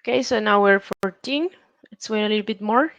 Okay, so now we're 14. Let's wait a little bit more.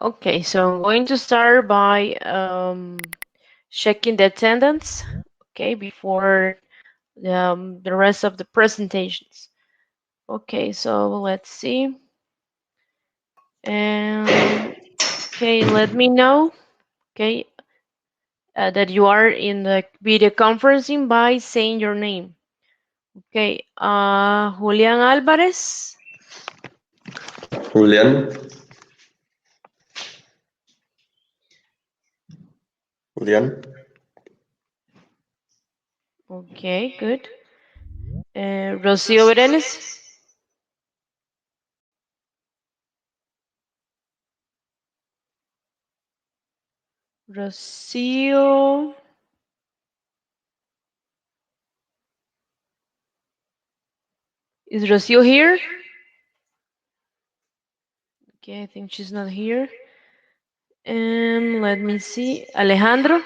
Okay, so I'm going to start by checking the attendance, okay, before the rest of the presentations. Okay, so let's see. Okay, let me know, okay, that you are in the video conferencing by saying your name. Okay, Julián Álvarez. Julián. Julián. Okay, good. Rocío Berenes. Rocío. Is Rocío here? Okay, I think she's not here. Let me see. Alejandro.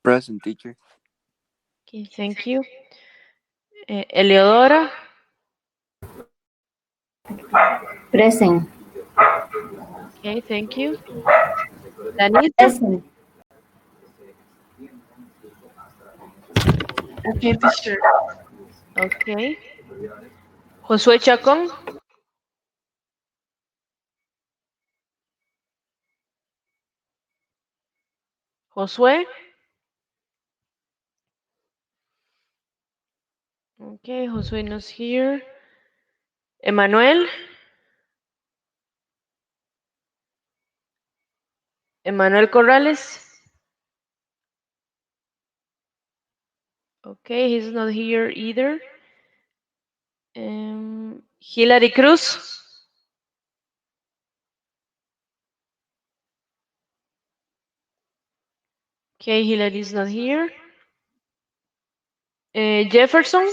Present, teacher. Okay, thank you. Eleodora. Present. Okay, thank you. Danita. Present. Okay, teacher. Okay. Josué Chacón. Josué. Okay, Josué not here. Emmanuel. Emmanuel Corrales. Okay, he's not here either. Hilary Cruz. Okay, Hilary's not here. Jefferson.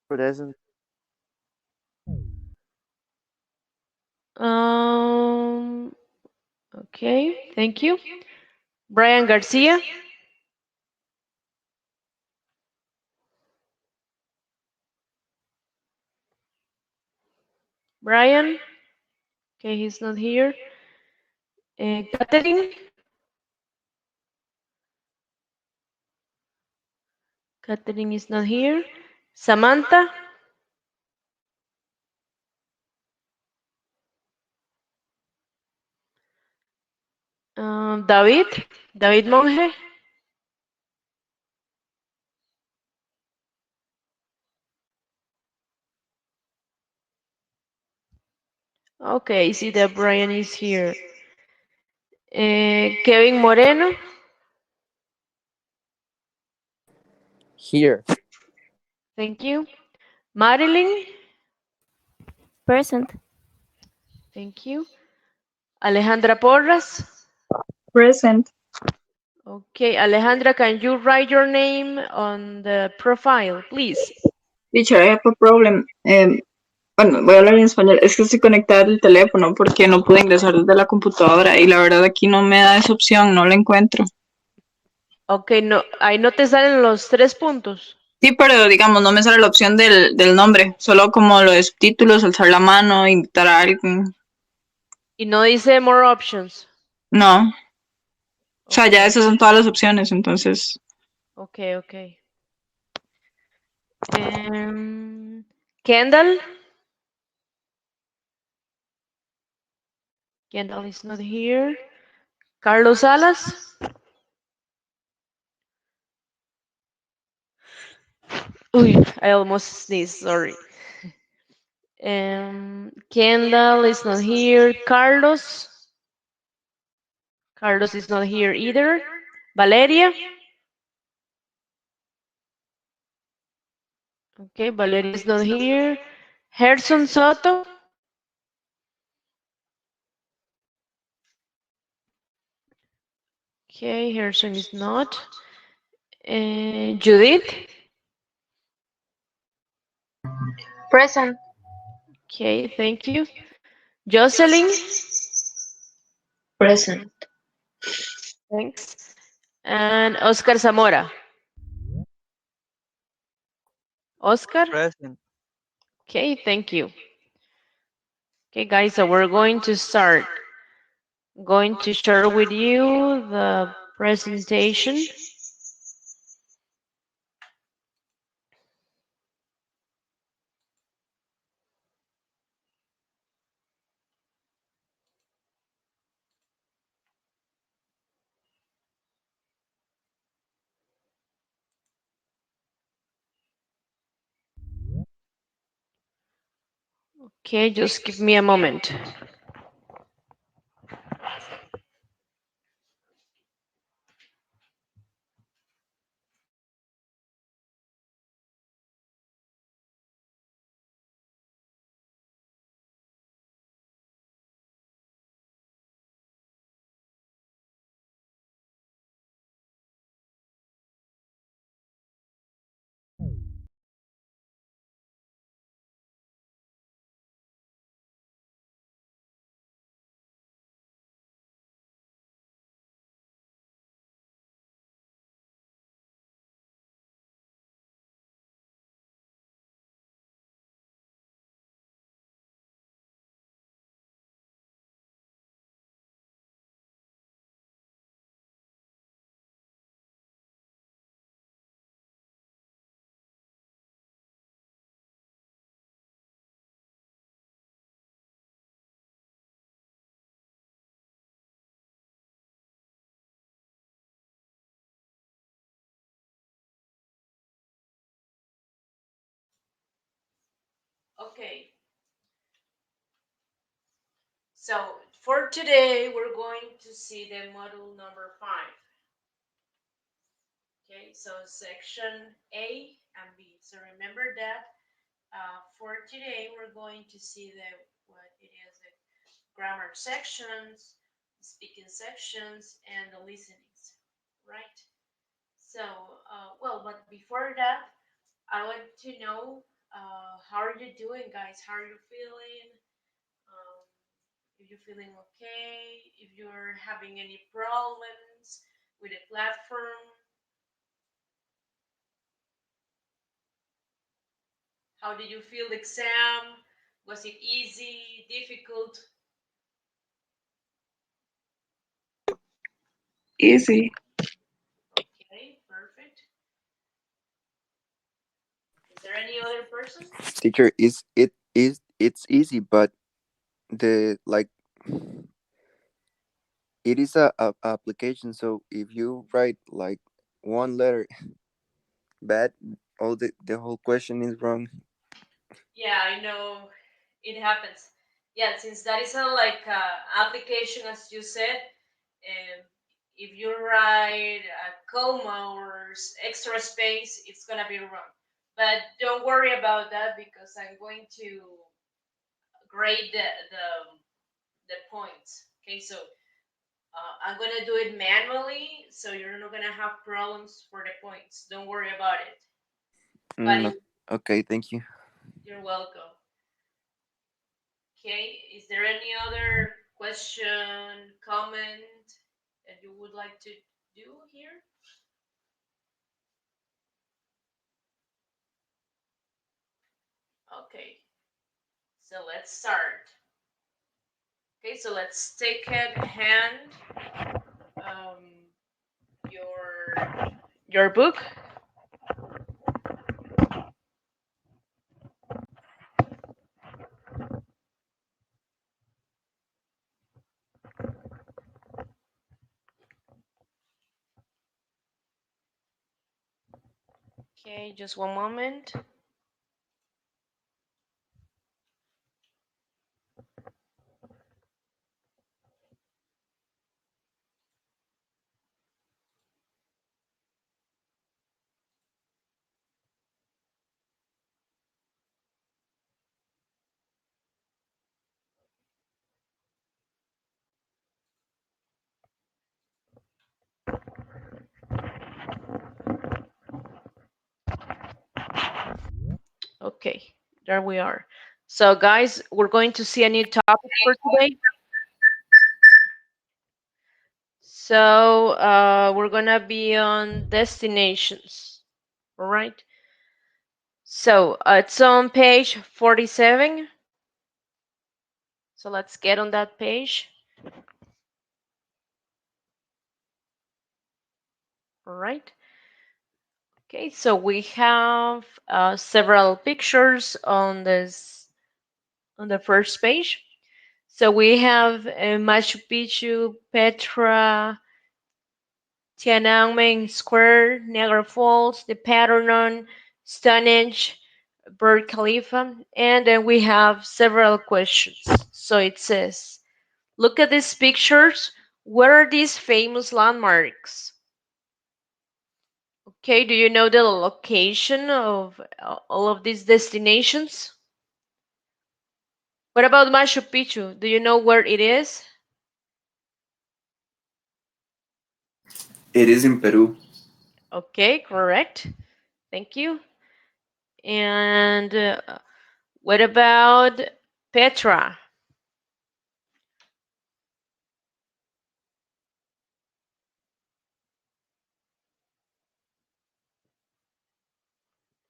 Present. Okay, thank you. Brian Garcia. Brian. Okay, he's not here. Catherine. Catherine is not here. Samantha. David. David Monge. Okay, I see that Brian is here. Kevin Moreno. Here. Thank you. Marilyn. Present. Thank you. Alejandra Porras. Present. Okay, Alejandra, can you write your name on the profile, please? Teacher, I have a problem. Bueno, voy a hablar en español. Es que estoy conectada al teléfono porque no pude ingresar desde la computadora y la verdad aquí no me da esa opción, no la encuentro. Ok, no, ahí no te salen los 3 puntos. Sí, pero digamos, no me sale la opción del nombre, solo como lo de subtítulos, alzar la mano, invitar a alguien. Y no dice more options. No. O sea, ya Okay. esas son todas las opciones, entonces. Ok. Kendall. Kendall is not here. Carlos Salas. Uy, I almost sneezed. Sorry. Kendall is not here. Carlos. Carlos is not here either. Valeria. Okay, Valeria is not here. Gerson Soto. Okay, Gerson is not. Judith. Present. Okay, thank you. Jocelyn. Present. Thanks. And Oscar Zamora. Oscar. Present. Okay, thank you. Okay, guys, so we're going to start. Going to share with you the presentation. Okay, just give me a moment. Okay, so for today, we're going to see the module number 5. Okay, so section A and B. So remember that for today, we're going to see what it is the grammar sections, the speaking sections, and the listenings, right? So, but before that, I want to know how are you doing, guys? How are you feeling? Um, if you're feeling okay, if you're having any problems with the platform, how did you feel the exam? Was it easy, difficult? Easy. Okay, perfect. Is there any other person? Teacher, it's easy, but the like it is a application. So if you write like one letter bad, all the whole question is wrong. Yeah, I know it happens. Yeah, since that is a application, as you said, um, if you write a comma or extra space, it's gonna be wrong. But don't worry about that because I'm going to grade the points. Okay, so I'm gonna do it manually, so you're not gonna have problems for the points. Don't worry about it. But Mm, okay, thank you. you're welcome. Okay, is there any other question, comment that you would like to do here? Okay, so let's start. Okay, so let's take at hand um, your book. Okay, just one moment. Okay, there we are. So, guys, we're going to see a new topic for today. So, we're gonna be on destinations. All right. So, it's on page 47. So, let's get on that page. All right. Okay, so we have several pictures on the first page. So we have Machu Picchu, Petra, Tiananmen Square, Niagara Falls, the Parthenon, Stonehenge, Burj Khalifa, and then we have several questions. So it says, look at these pictures. What are these famous landmarks? Okay, do you know the location of all of these destinations? What about Machu Picchu? Do you know where it is? It is in Peru. Okay, correct. Thank you. And what about Petra?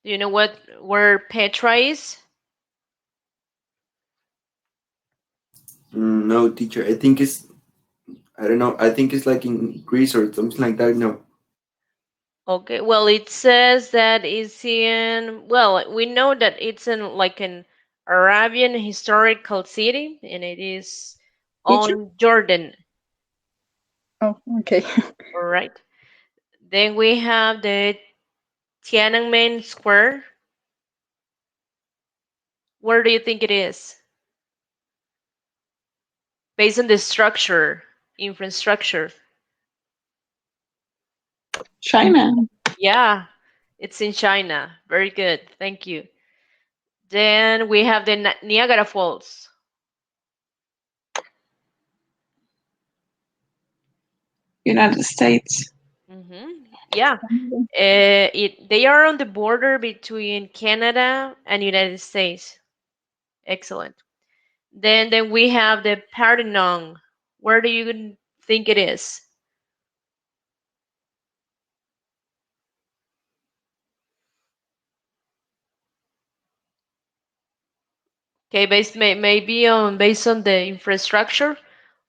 Do you know what where Petra is? No, teacher. I don't know. I think it's like in Greece or something like that. No. Okay, well it says that it's in well, we know that it's in like an Arabian historical city and it is Teacher? on Jordan. Oh, okay. All right. Then we have the Tiananmen Square. Where do you think it is? Based on the structure, infrastructure. China. Yeah, it's in China. Very good. Thank you. Then we have the Niagara Falls. United States. Yeah, they are on the border between Canada and United States. Excellent. Then we have the Parthenon. Where do you think it is? Okay, maybe on based on the infrastructure,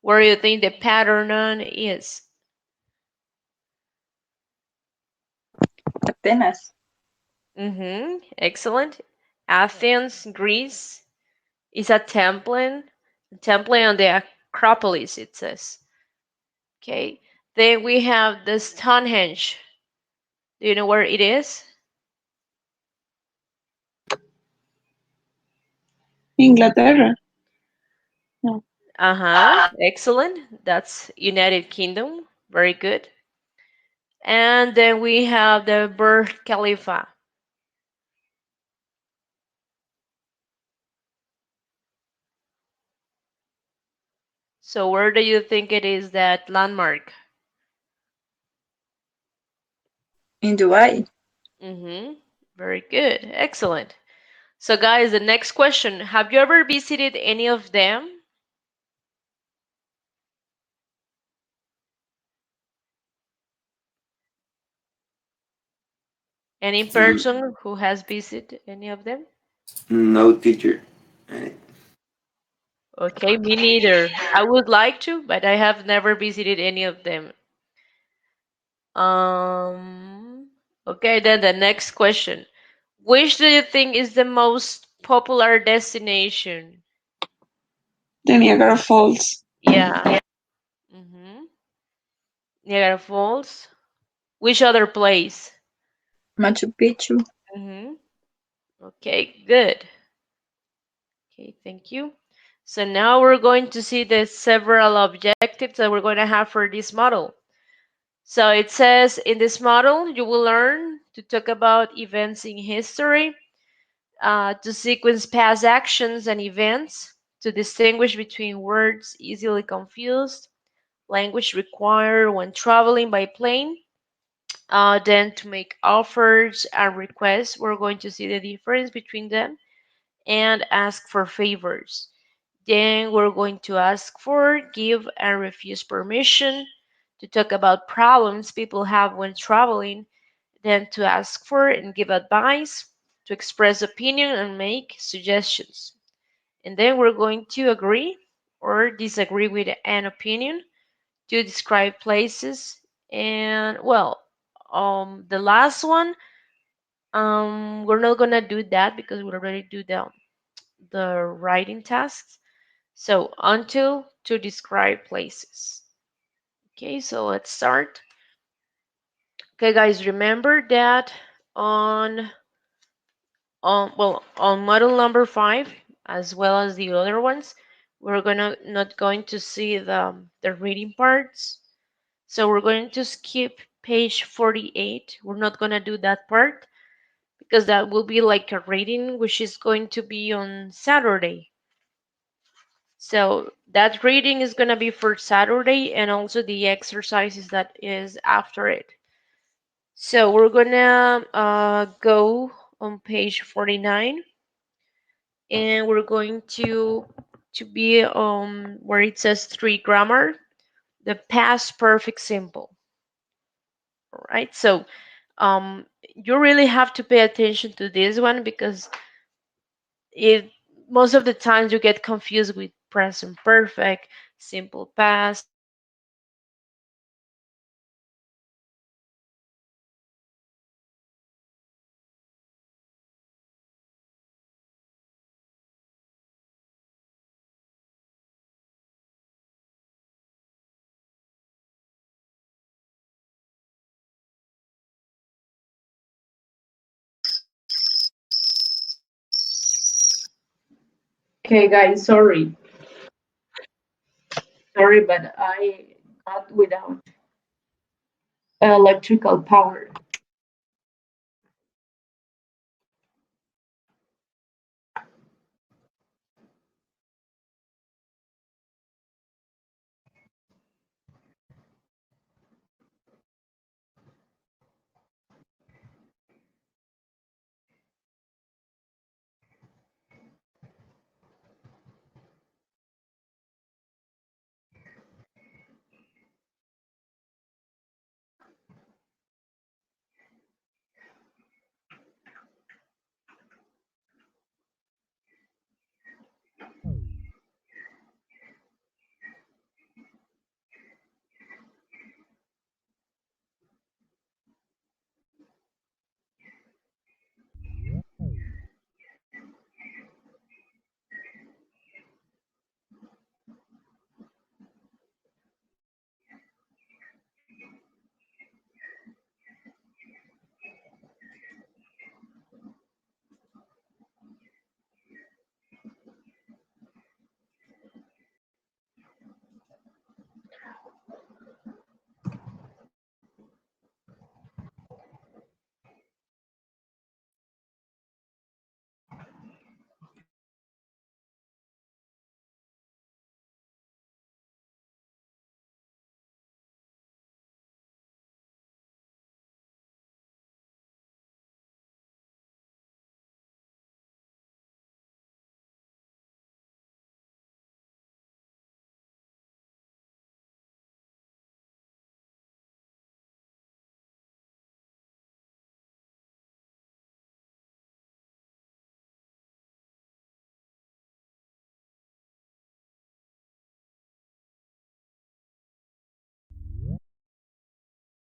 where do you think the Parthenon is? Atenas. Excellent. Athens, Greece, is a temple on the Acropolis, it says. Okay. Then we have the Stonehenge. Do you know where it is? Inglaterra. No. Uh-huh. Excellent. That's United Kingdom. Very good. And then we have the Burj Khalifa. So where do you think it is that landmark? In Dubai. Mm-hmm. Very good. Excellent. So guys, the next question. Have you ever visited any of them? Any Mm, person who has visited any of them? no, teacher. Okay, me neither. I would like to, but I have never visited any of them. Okay, then the next question. Which do you think is the most popular destination? The Niagara Falls. Yeah. hmm Niagara Falls. Which other place? Machu Picchu. Mm-hmm. Okay, good. Okay, thank you. So now we're going to see the several objectives that we're going to have for this model. So it says in this model, you will learn to talk about events in history, to sequence past actions and events, to distinguish between words easily confused, language required when traveling by plane, then to make offers and requests. We're going to see the difference between them and ask for favors. Then we're going to ask for, give, and refuse permission, to talk about problems people have when traveling, then to ask for and give advice, to express opinion and make suggestions. And then we're going to agree or disagree with an opinion, to describe places, and well, the last one, we're not gonna do that because we already do the writing tasks. So until to describe places. Okay, so let's start. Okay, guys, remember that on on model number 5, as well as the other ones, we're gonna not going to see the reading parts. So we're going to skip page 48. We're not gonna do that part because that will be like a reading which is going to be on Saturday. So that reading is gonna be for Saturday, and also the exercises that is after it. So we're gonna go on page 49, and we're going to be where it says three grammar, the past perfect simple. All right. So you really have to pay attention to this one because it most of the times you get confused with present perfect, simple past, and okay, guys, sorry, but I got without electrical power.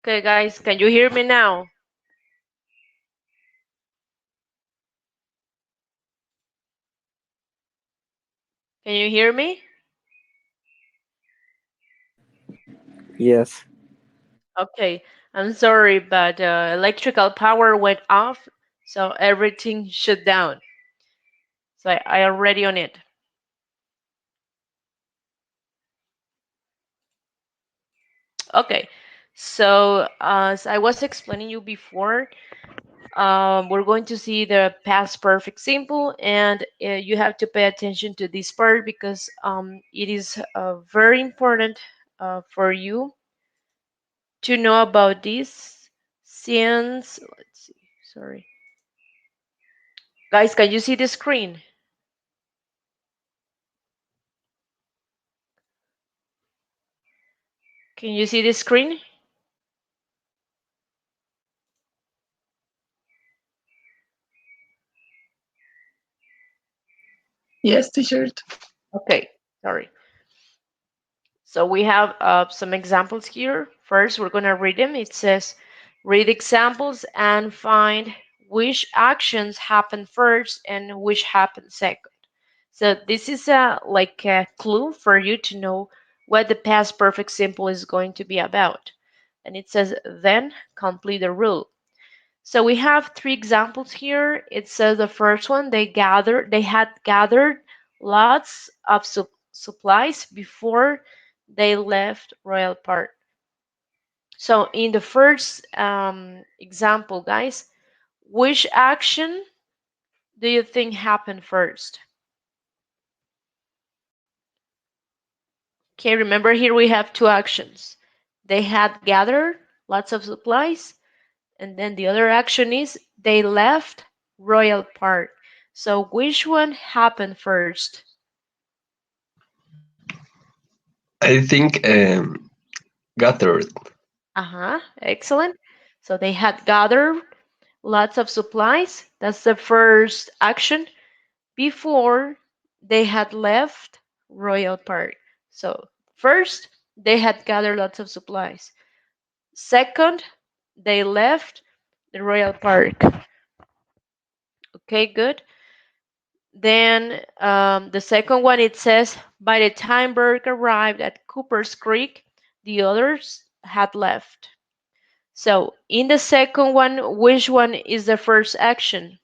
Okay, guys, can you hear me now? Can you hear me? Yes. Okay. I'm sorry, but electrical power went off, so everything shut down. So I already on it. Okay. So as I was explaining you before, we're going to see the past perfect simple, and you have to pay attention to this part because it is very important for you to know about this. Since let's see, sorry, guys, can you see the screen? Can you see the screen? Yes, teacher. Okay, sorry. So we have some examples here. First, we're going to read them. It says, read examples and find which actions happen first and which happen second. So this is a like a clue for you to know what the past perfect simple is going to be about. And it says, then complete the rule. So we have three examples here. It says the first one, they had gathered lots of supplies before they left Royal Park. So in the first example, guys, which action do you think happened first? Okay, remember here we have two actions. They had gathered lots of supplies, and then the other action is they left Royal Park. So which one happened first? I think gathered. Uh-huh, excellent. So they had gathered lots of supplies. That's the first action before they had left Royal Park. So first, they had gathered lots of supplies. Second, they left the Royal Park. Okay, good. Then the second one it says by the time Burke arrived at Cooper's Creek, the others had left. So in the second one, which one is the first action?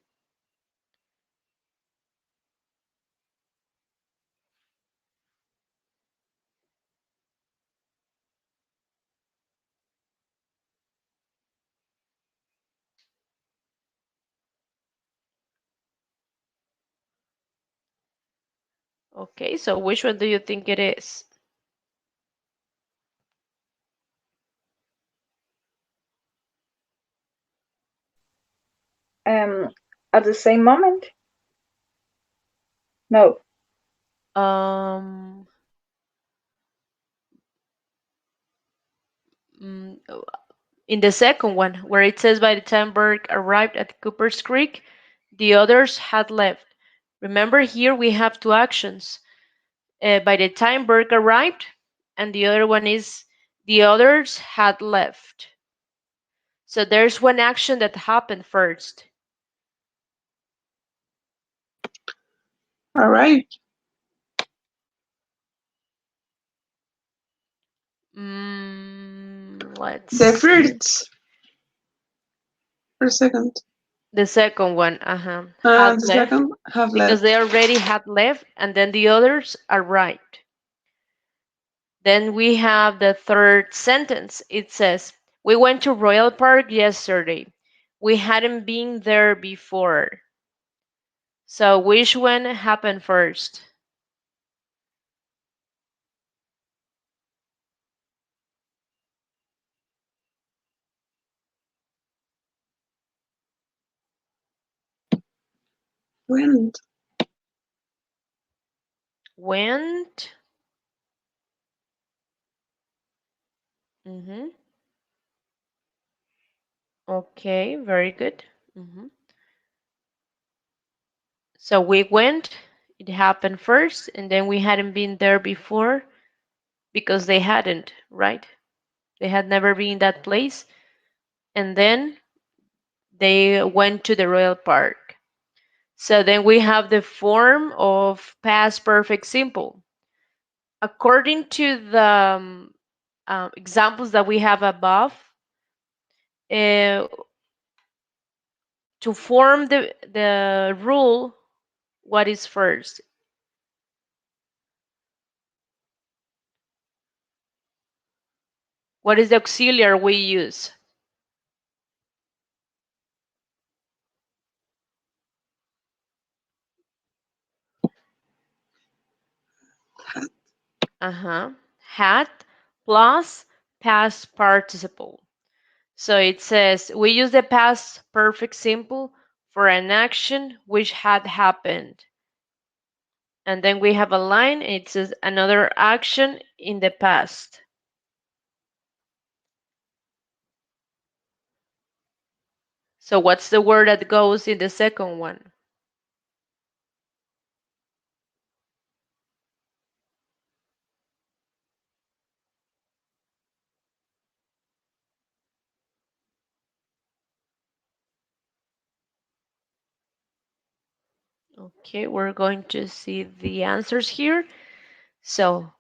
Okay, so which one do you think it is? Um, at the same moment? No. Um, mm, in the second one, where it says by the time Burke arrived at Cooper's Creek, the others had left. Remember here we have two actions. By the time Burke arrived, and the other one is the others had left. So there's one action that happened first. All right. Let's The see. first or second. The second one, had The left second have because they left. already had left, and then the others arrived. Then we have the third sentence. It says, we went to Royal Park yesterday. We hadn't been there before. So which one happened first? Went. Went. hmm Okay, very good. hmm So we went. It happened first, and then we hadn't been there before because they hadn't, right? They had never been in that place, and then they went to the Royal Park. So then we have the form of past perfect simple. According to the examples that we have above, uh, to form the rule, what is first? What is the auxiliary we use? Uh-huh. Had plus past participle. So it says we use the past perfect simple for an action which had happened. And then we have a line, it says another action in the past. So what's the word that goes in the second one? Okay, we're going to see the answers here. So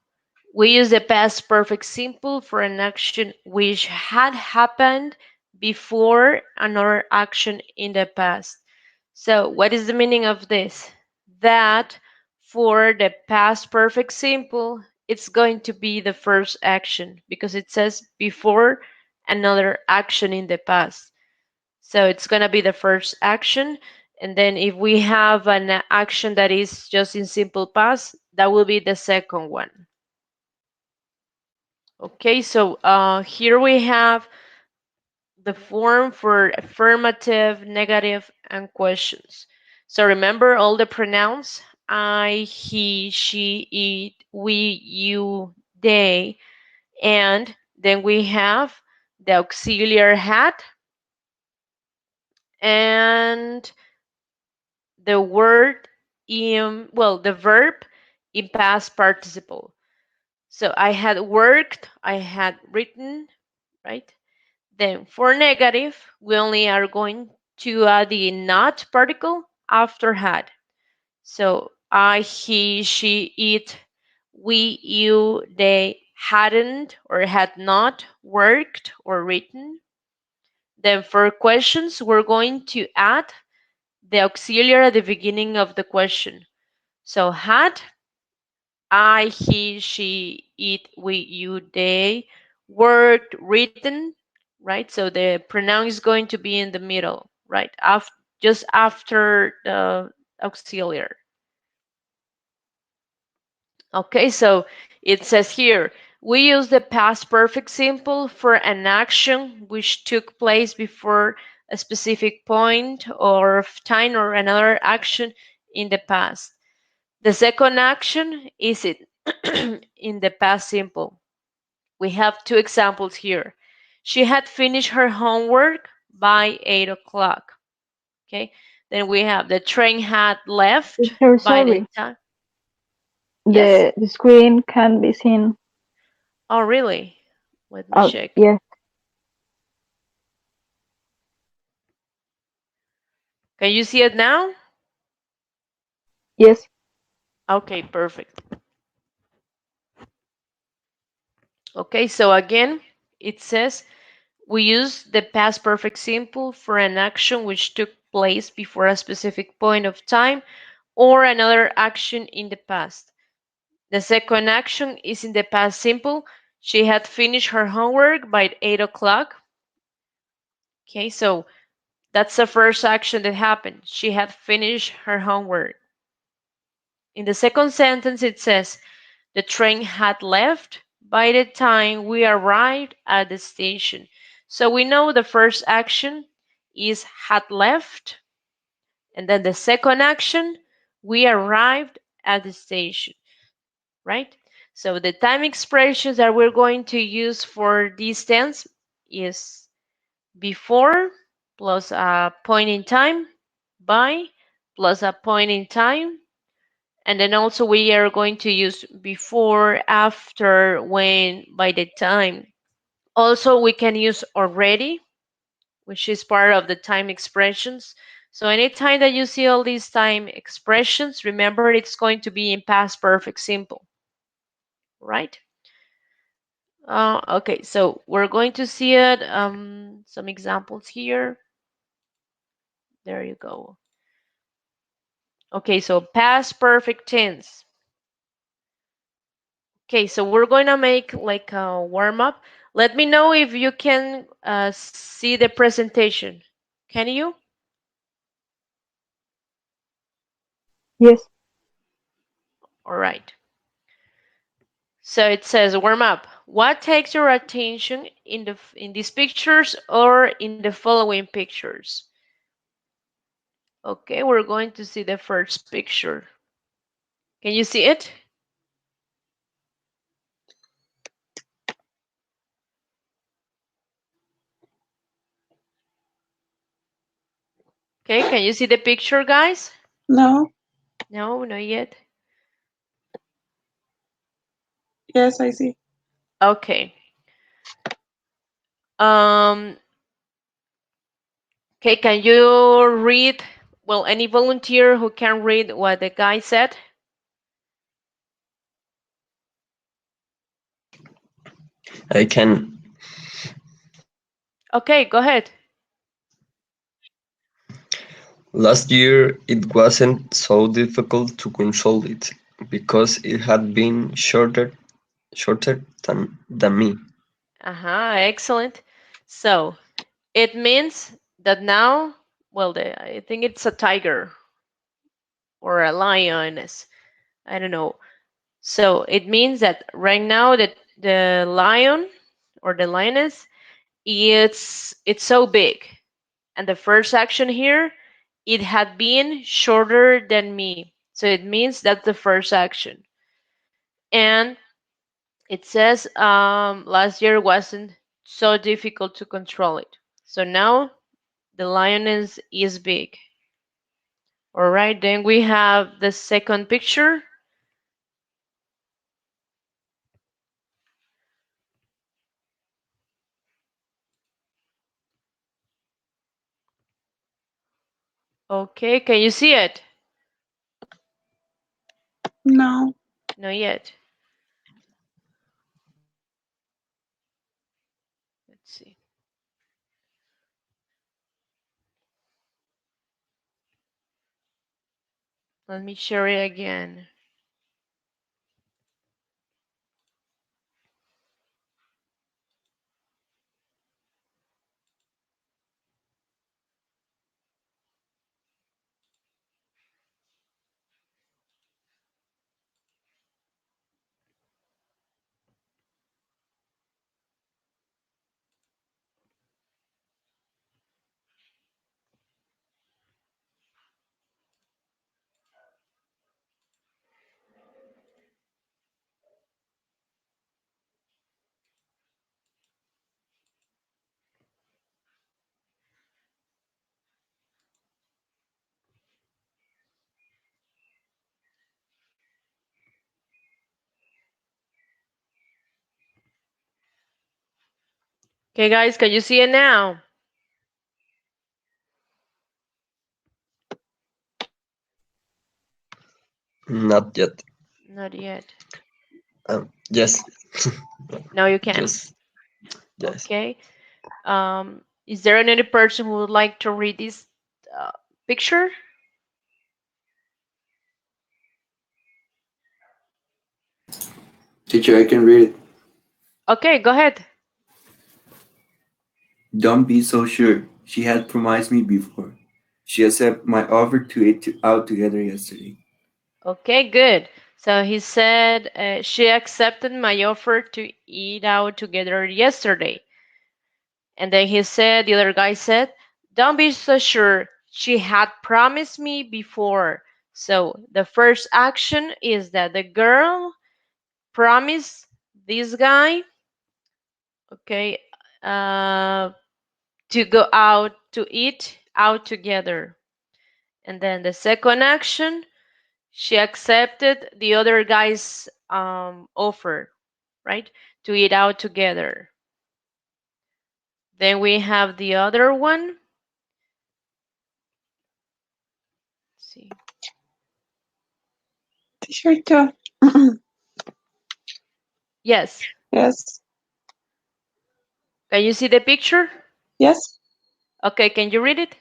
we use the past perfect simple for an action which had happened before another action in the past. So, what is the meaning of this? That for the past perfect simple, it's going to be the first action because it says before another action in the past. So, it's going to be the first action. And then, if we have an action that is just in simple past, that will be the second one. Okay, so here we have the form for affirmative, negative, and questions. So remember all the pronouns I, he, she, it, we, you, they, and then we have the auxiliary had and the word the verb in past participle. So I had worked, I had written, right? Then for negative, we only are going to add the not particle after had. So I, he, she, it, we, you, they hadn't or had not worked or written. Then for questions, we're going to add the auxiliary at the beginning of the question. So had, I, he, she, it, we, you, they worked, written, right? So the pronoun is going to be in the middle, right? Just after the auxiliary. Okay, so it says here, we use the past perfect simple for an action which took place before a specific point or of time or another action in the past. The second action is it in the past simple. We have two examples here. She had finished her homework by 8 o'clock. Okay. Then we have the train had left Teacher, by the sorry. time. Yes? The screen can be seen. Oh, really? Let me check. Yes, Can you see it now? yes. Okay, perfect. Okay, so again, it says we use the past perfect simple for an action which took place before a specific point of time or another action in the past. The second action is in the past simple. She had finished her homework by 8 o'clock. Okay, so that's the first action that happened. She had finished her homework. In the second sentence, it says, the train had left by the time we arrived at the station. So we know the first action is had left, and then the second action, we arrived at the station, right? So the time expressions that we're going to use for this tense is before plus a point in time, by plus a point in time, and then also we are going to use before, after, when, by the time. Also, we can use already, which is part of the time expressions. So anytime that you see all these time expressions, remember it's going to be in past perfect simple, right? Okay, so we're going to see it. Some examples here. There you go. Okay, so past perfect tense. Okay, so we're going to make like a warm up. Let me know if you can see the presentation. Can you? Yes. All right. So it says warm up. What takes your attention in these pictures or in the following pictures? Okay, we're going to see the first picture. Can you see it? Okay, can you see the picture, guys? No. No, not yet. Yes, I see. Okay. Um, okay, can you read? Well, any volunteer who can read what the guy said? I can. Okay, go ahead. Last year it wasn't so difficult to control it because it had been shorter than me. Excellent. So it means that now, well, I think it's a tiger or a lioness. I don't know. So it means that right now that the lion or the lioness, it's so big, and the first action here, it had been shorter than me. So it means that's the first action. And it says last year wasn't so difficult to control it. So now the lioness is big. All right, then we have the second picture. Okay, can you see it? No. Not yet. Let's see. Let me share it again. Okay, guys, can you see it now? Not yet. Not yet. Yes. Now you can. Yes. Yes. Okay. Is there any person who would like to read this uh, picture? Teacher, I can read it. Okay, go ahead. Don't be so sure. She had promised me before. She accepted my offer to eat out together yesterday. Okay, good. So he said she accepted my offer to eat out together yesterday. And then he said, the other guy said, don't be so sure. She had promised me before. So the first action is that the girl promised this guy, okay, uh, to go out to eat out together. And then the second action, she accepted the other guy's offer, right, to eat out together. Then we have the other one. Let's see. Teacher, too. Yes. Yes. Can you see the picture? Yes. Okay, can you read it?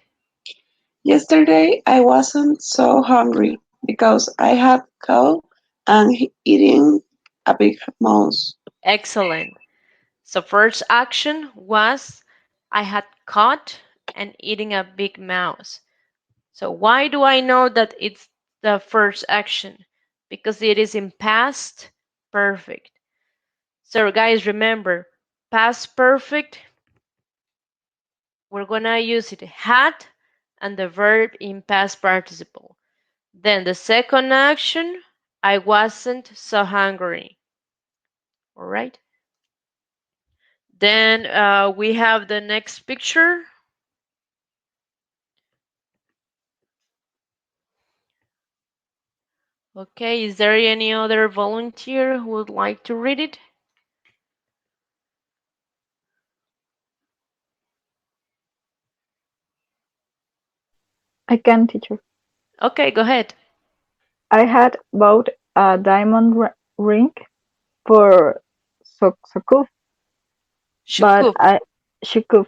Yesterday I wasn't so hungry because I had cow and eating a big mouse. Excellent. So first action was I had caught and eating a big mouse. So why do I know that it's the first action? Because it is in past perfect. So guys, remember, past perfect, we're gonna use it had and the verb in past participle. Then the second action, I wasn't so hungry. All right. Then we have the next picture. Okay, is there any other volunteer who would like to read it? I can, teacher. Okay, go ahead. I had bought a diamond ring for Sokuf, but Shukuf.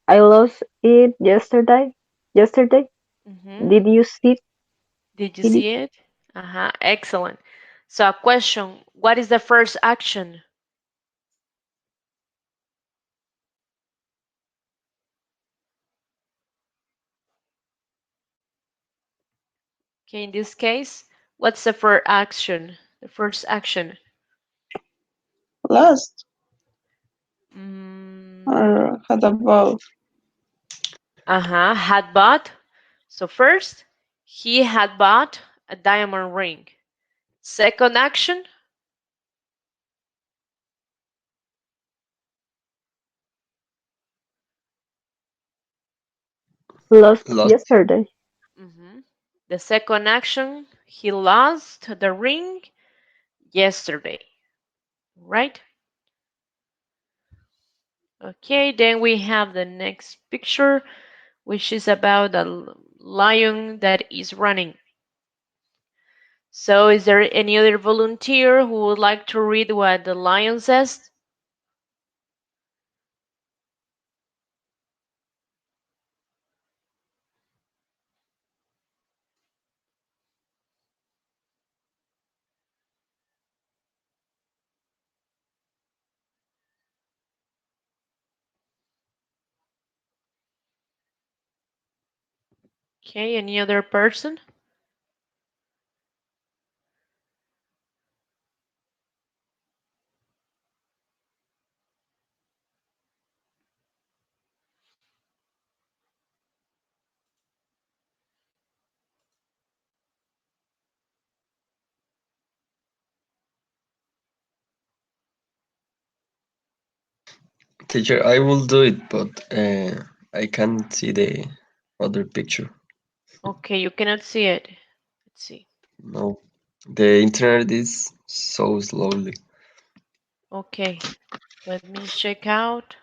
I lost it yesterday. Yesterday, Hmm. did you Did you it? see it? Uh-huh, excellent. So a question, what is the first action? Okay, in this case, what's the first action? The first action. Lost Mm, or had a ball. uh-huh, had bought. So first, he had bought a diamond ring. Second action, Lost Lost. yesterday. mhm. The second action, he lost the ring yesterday, right? Okay, then we have the next picture, which is about a lion that is running. So, is there any other volunteer who would like to read what the lion says? Okay, any other person? Teacher, I will do it, but I can't see the other picture. Okay, you cannot see it. Let's see. No. The internet is so slowly. Okay, let me check out.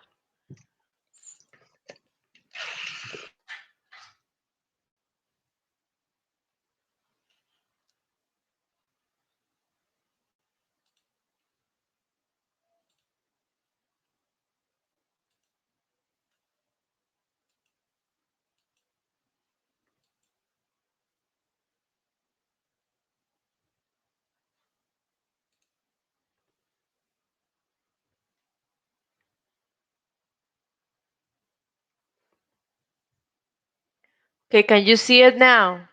Okay, can you see it now?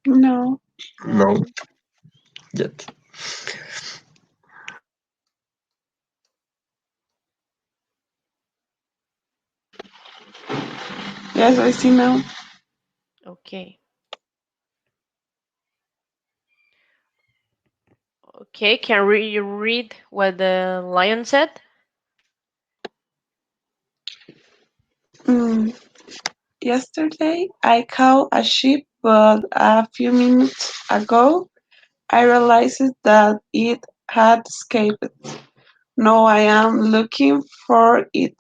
No. No, No. yet. Yes, I see now. Okay. Okay, can you read what the lion said? Mm. Yesterday I caught a sheep, but a few minutes ago I realized that it had escaped. Now I am looking for it.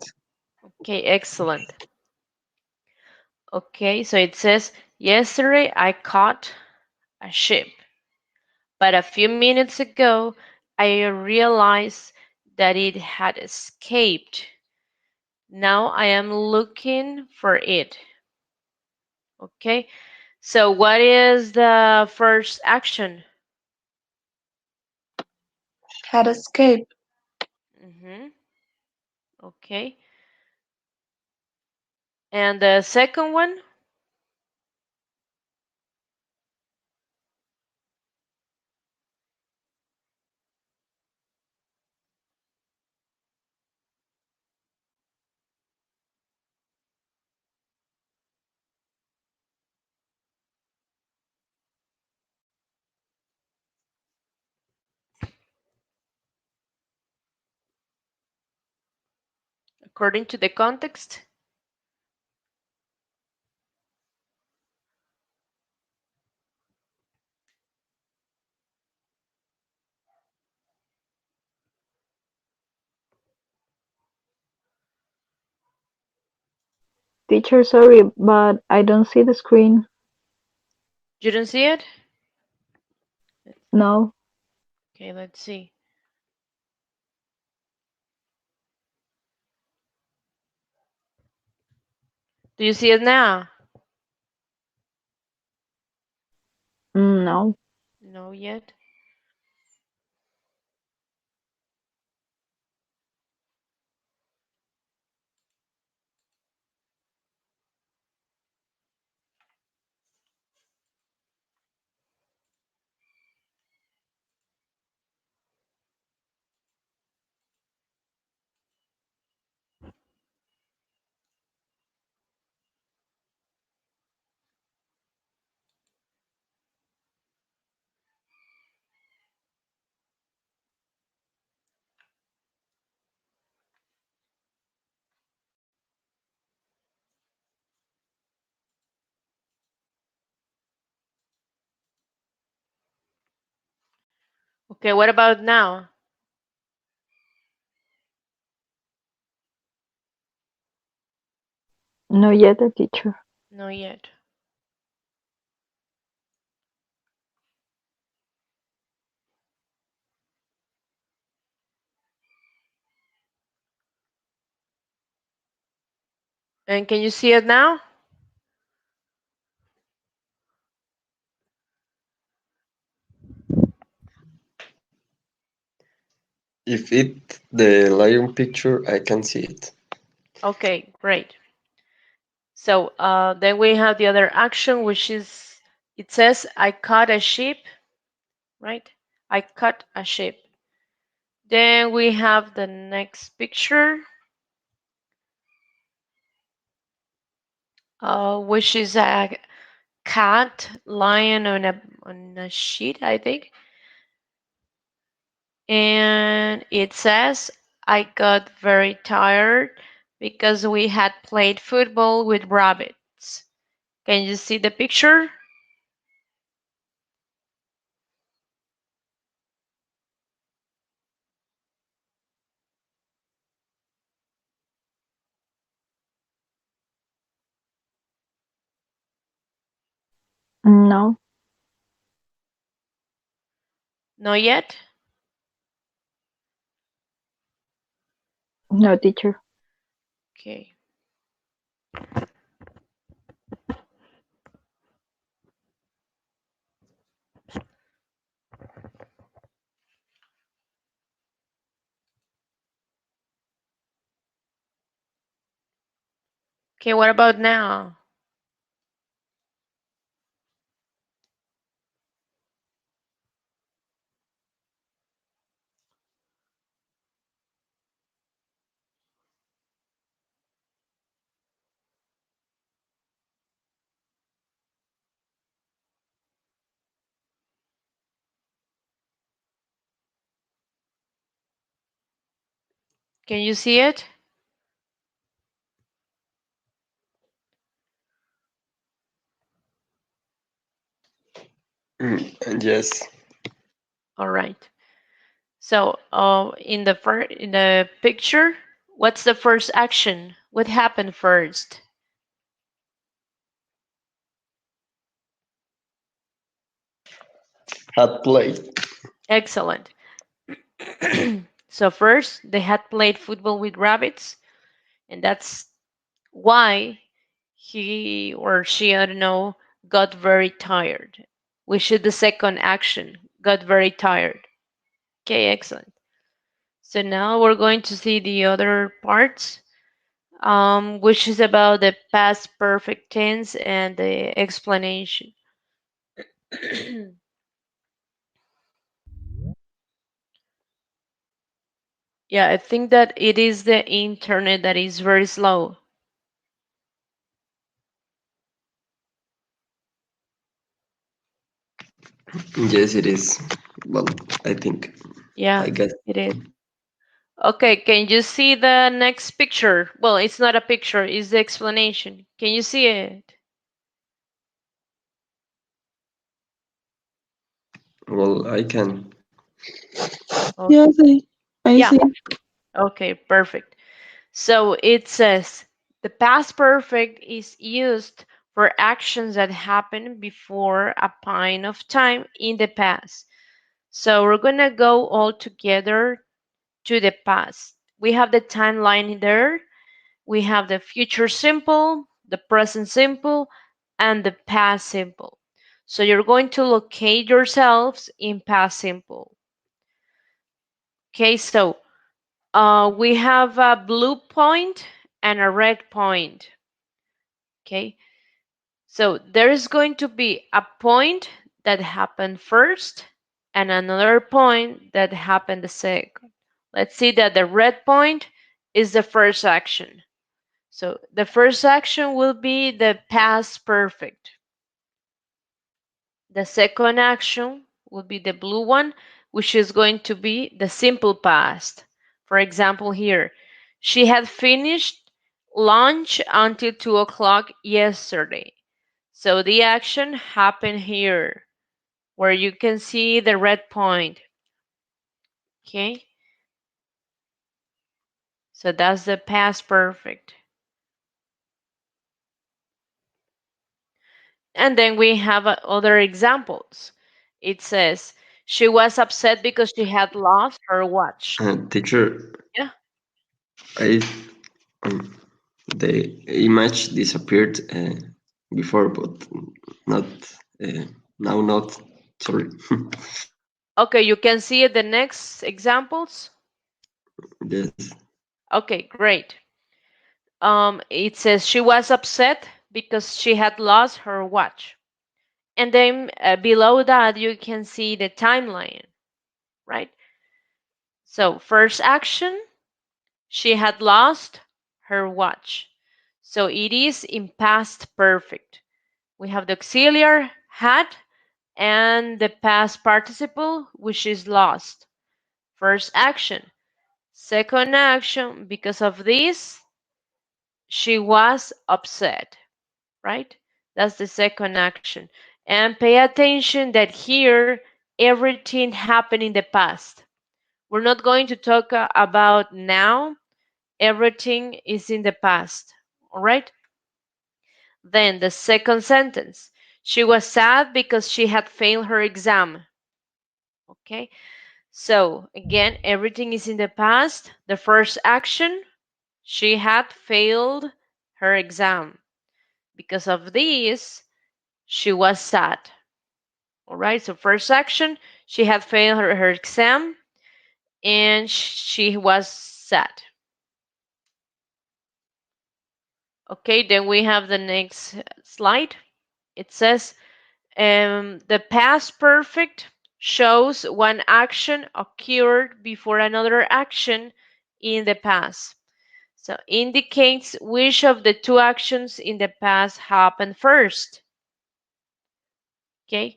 Okay, excellent. Okay, so it says, yesterday I caught a sheep, but a few minutes ago I realized that it had escaped. Now I am looking for it. Okay. So what is the first action? Had escaped. Mm-hmm. Okay. And the second one, according to the context. Teacher, sorry, but I don't see the screen. You don't see it? No. Okay, let's see. Do you see it now? No. No yet. Okay, what about now? No yet, the teacher. No yet. And can you see it now? If it the lion picture, I can see it. Okay, great. So then we have the other action, which is it says I cut a sheep, right? I cut a sheep. Then we have the next picture, which is a cat lying on a sheet, I think, and it says I got very tired because we had played football with rabbits. Can you see the picture? No. Not yet. No, teacher. Okay. Okay, what about now? Can you see it? And yes, All right. So, in the picture, what's the first action? What happened first? had played. Excellent. So first, they had played football with rabbits, and that's why he or she, I don't know, got very tired. Which is the second action, got very tired. Okay, excellent. So now we're going to see the other parts, which is about the past perfect tense and the explanation. Yeah, I think that it is the internet that is very slow. Yes, it is. Well, I think Yeah, I guess. it is. Okay, can you see the next picture? Well, it's not a picture, it's the explanation. Can you see it? Well, I can. Okay. Yes, I Yeah, see. okay, perfect. So it says the past perfect is used for actions that happened before a point of time in the past. So we're gonna go all together to the past. We have the timeline there. We have the future simple, the present simple, and the past simple. So you're going to locate yourselves in past simple. Okay, so we have a blue point and a red point. Okay, so there is going to be a point that happened first and another point that happened the second. Let's see that the red point is the first action. So the first action will be the past perfect. The second action will be the blue one, which is going to be the simple past. For example, here, she had finished lunch until 2 o'clock yesterday. So the action happened here, where you can see the red point. Okay, so that's the past perfect. And then we have other examples. It says, she was upset because she had lost her watch. Teacher, Yeah. I um, the image disappeared before, but not uh, now. Not sorry. Okay, you can see the next examples. Yes. Okay, great. It says she was upset because she had lost her watch. And then below that, you can see the timeline, right? So, first action, she had lost her watch. So, it is in past perfect. We have the auxiliary had and the past participle, which is lost. First action. Second action, because of this, she was upset, right? That's the second action. And pay attention that here everything happened in the past. We're not going to talk about now. Everything is in the past. All right? Then the second sentence. She was sad because she had failed her exam. Okay? So, again, everything is in the past. The first action, she had failed her exam. Because of this, she was sad. All right, so first action, she had failed her exam and she was sad. Okay, then we have the next slide. It says the past perfect shows one action occurred before another action in the past. So indicates which of the two actions in the past happened first. Okay,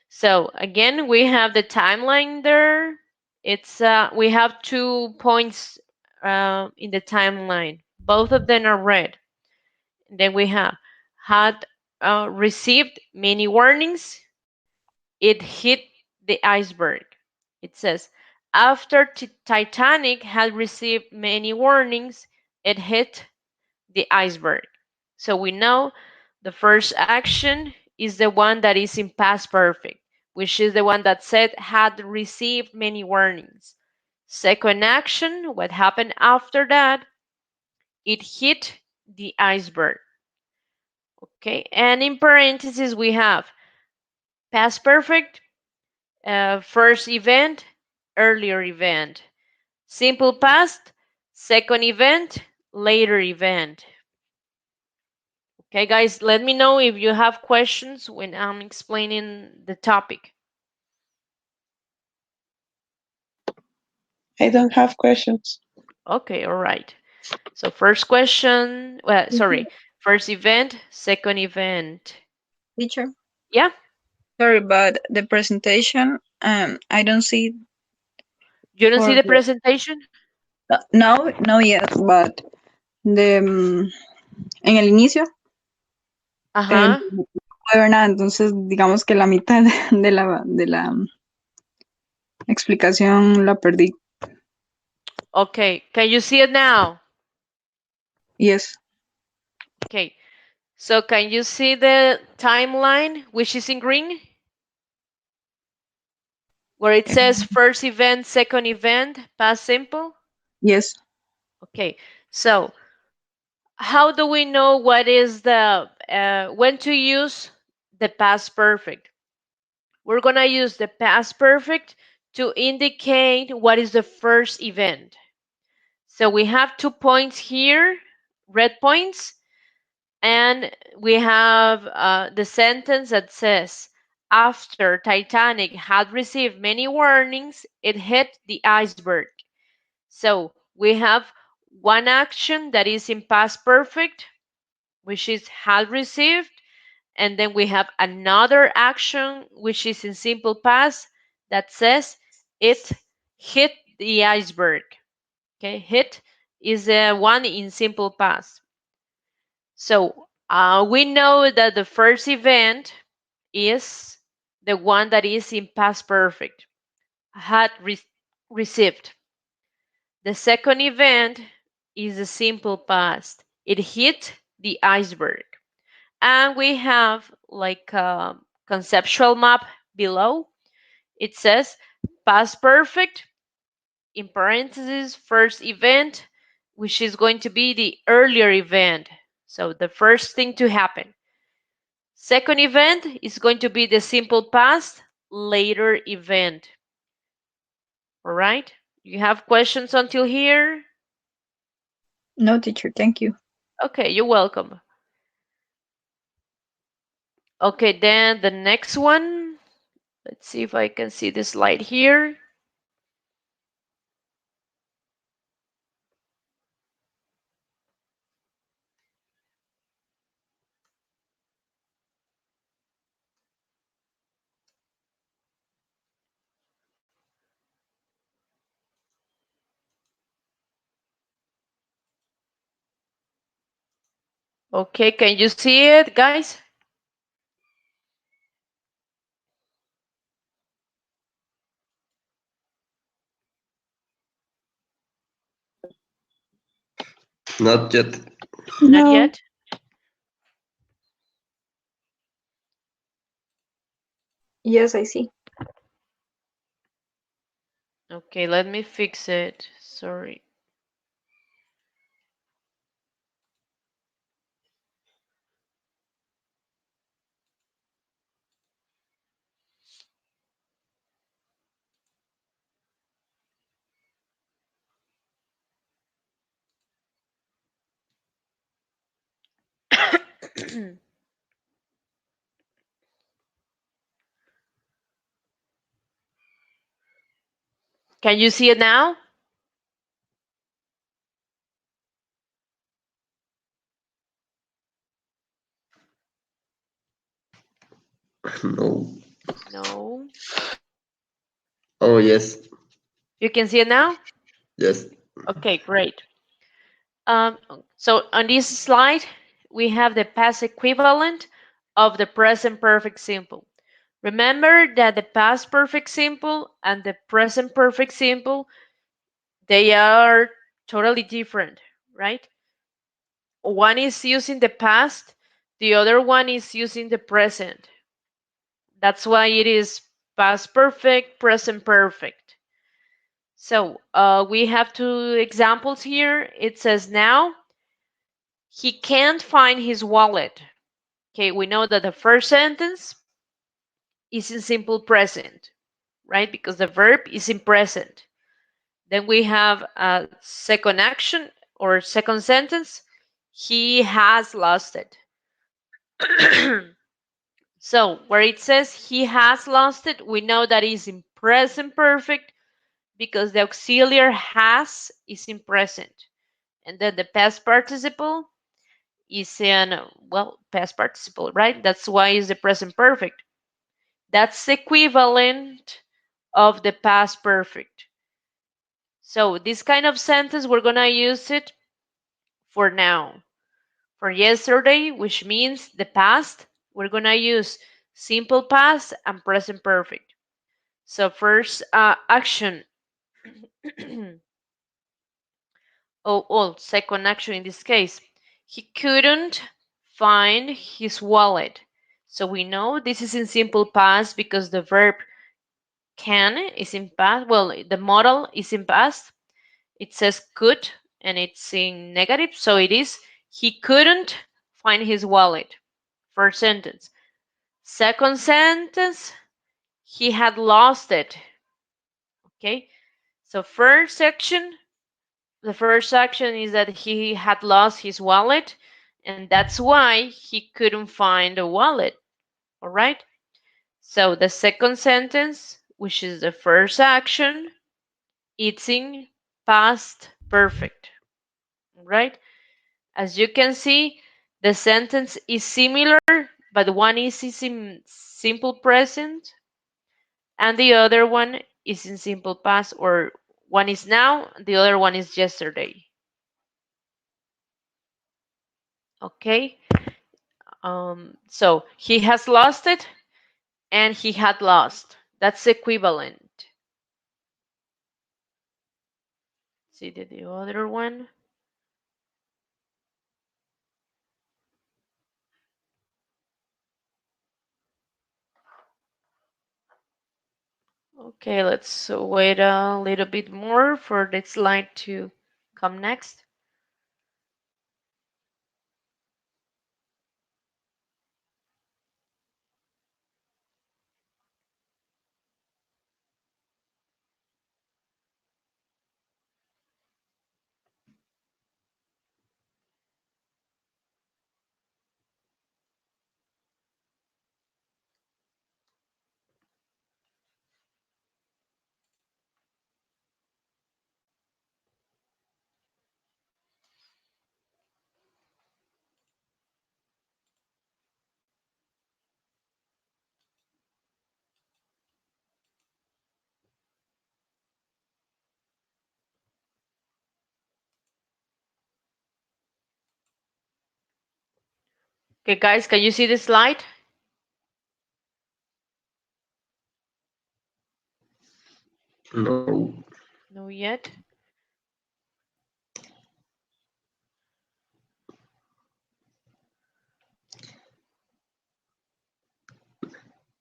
so again, we have the timeline there. It's we have 2 points in the timeline. Both of them are red. Then we have had received many warnings. It hit the iceberg. It says after Titanic had received many warnings, it hit the iceberg. So we know the first action is the one that is in past perfect, which is the one that said had received many warnings. Second action, what happened after that? It hit the iceberg. Okay, and in parentheses we have past perfect, first event, earlier event. Simple past, second event, later event. Okay, guys, let me know if you have questions when I'm explaining the topic. I don't have questions. Okay, all right. So first question, well, sorry, first event, second event. Teacher, Yeah, sorry, but the presentation, I don't see you don't see for the presentation? no, no yet, but the en el inicio Uh-huh. no puedo ver nada, entonces digamos que la mitad de la explicación la perdí. Okay, can you see it now? Yes, Okay, so can you see the timeline, which is in green? Where it says first event, second event, past simple? yes. Okay, so how do we know what is the, when to use the past perfect? We're gonna use the past perfect to indicate what is the first event. So we have 2 points here, red points, and we have the sentence that says, after Titanic had received many warnings, it hit the iceberg. So we have one action that is in past perfect, which is had received, and then we have another action which is in simple past that says it hit the iceberg. Okay, hit is the one in simple past. So we know that the first event is the one that is in past perfect, had received. The second event is the simple past. It hit the iceberg. And we have like a conceptual map below. It says past perfect, in parentheses, first event, which is going to be the earlier event. So the first thing to happen. Second event is going to be the simple past, later event. All right? You have questions until here? No, teacher, thank you. Okay, you're welcome. Okay, then the next one. Let's see if I can see this slide here. Okay, can you see it, guys? Not yet. Not No. yet? Yes, I see. Okay, let me fix it. Sorry. Can you see it now? No. No. Oh, yes. You can see it now? Yes. Okay, great. So on this slide, we have the past equivalent of the present perfect simple. Remember that the past perfect simple and the present perfect simple, they are totally different, right? One is using the past, the other one is using the present. That's why it is past perfect, present perfect. So we have two examples here. It says now he can't find his wallet. Okay, we know that the first sentence is in simple present, right? Because the verb is in present. Then we have a second action or second sentence. He has lost it. So where it says he has lost it, we know that is in present perfect because the auxiliary has is in present. And then the past participle is in, well, past participle, right? That's why it's the present perfect. That's equivalent of the past perfect. So this kind of sentence, we're going to use it for now. For yesterday, which means the past, we're going to use simple past and present perfect. So first action. Second action in this case. He couldn't find his wallet. So we know this is in simple past because the verb can is in past. Well, the modal is in past. It says could and it's in negative. So it is he couldn't find his wallet. First sentence. Second sentence, he had lost it. Okay. So the first action is that he had lost his wallet, and that's why he couldn't find a wallet. All right. So the second sentence, which is the first action, it's in past perfect. All right. As you can see, the sentence is similar, but one is in simple present and the other one is in simple past, or one is now, the other one is yesterday. Okay. So he has lost it and he had lost. That's equivalent. See the other one. Okay, let's wait a little bit more for the slide to come next. Okay, guys, can you see the slide? No. No yet.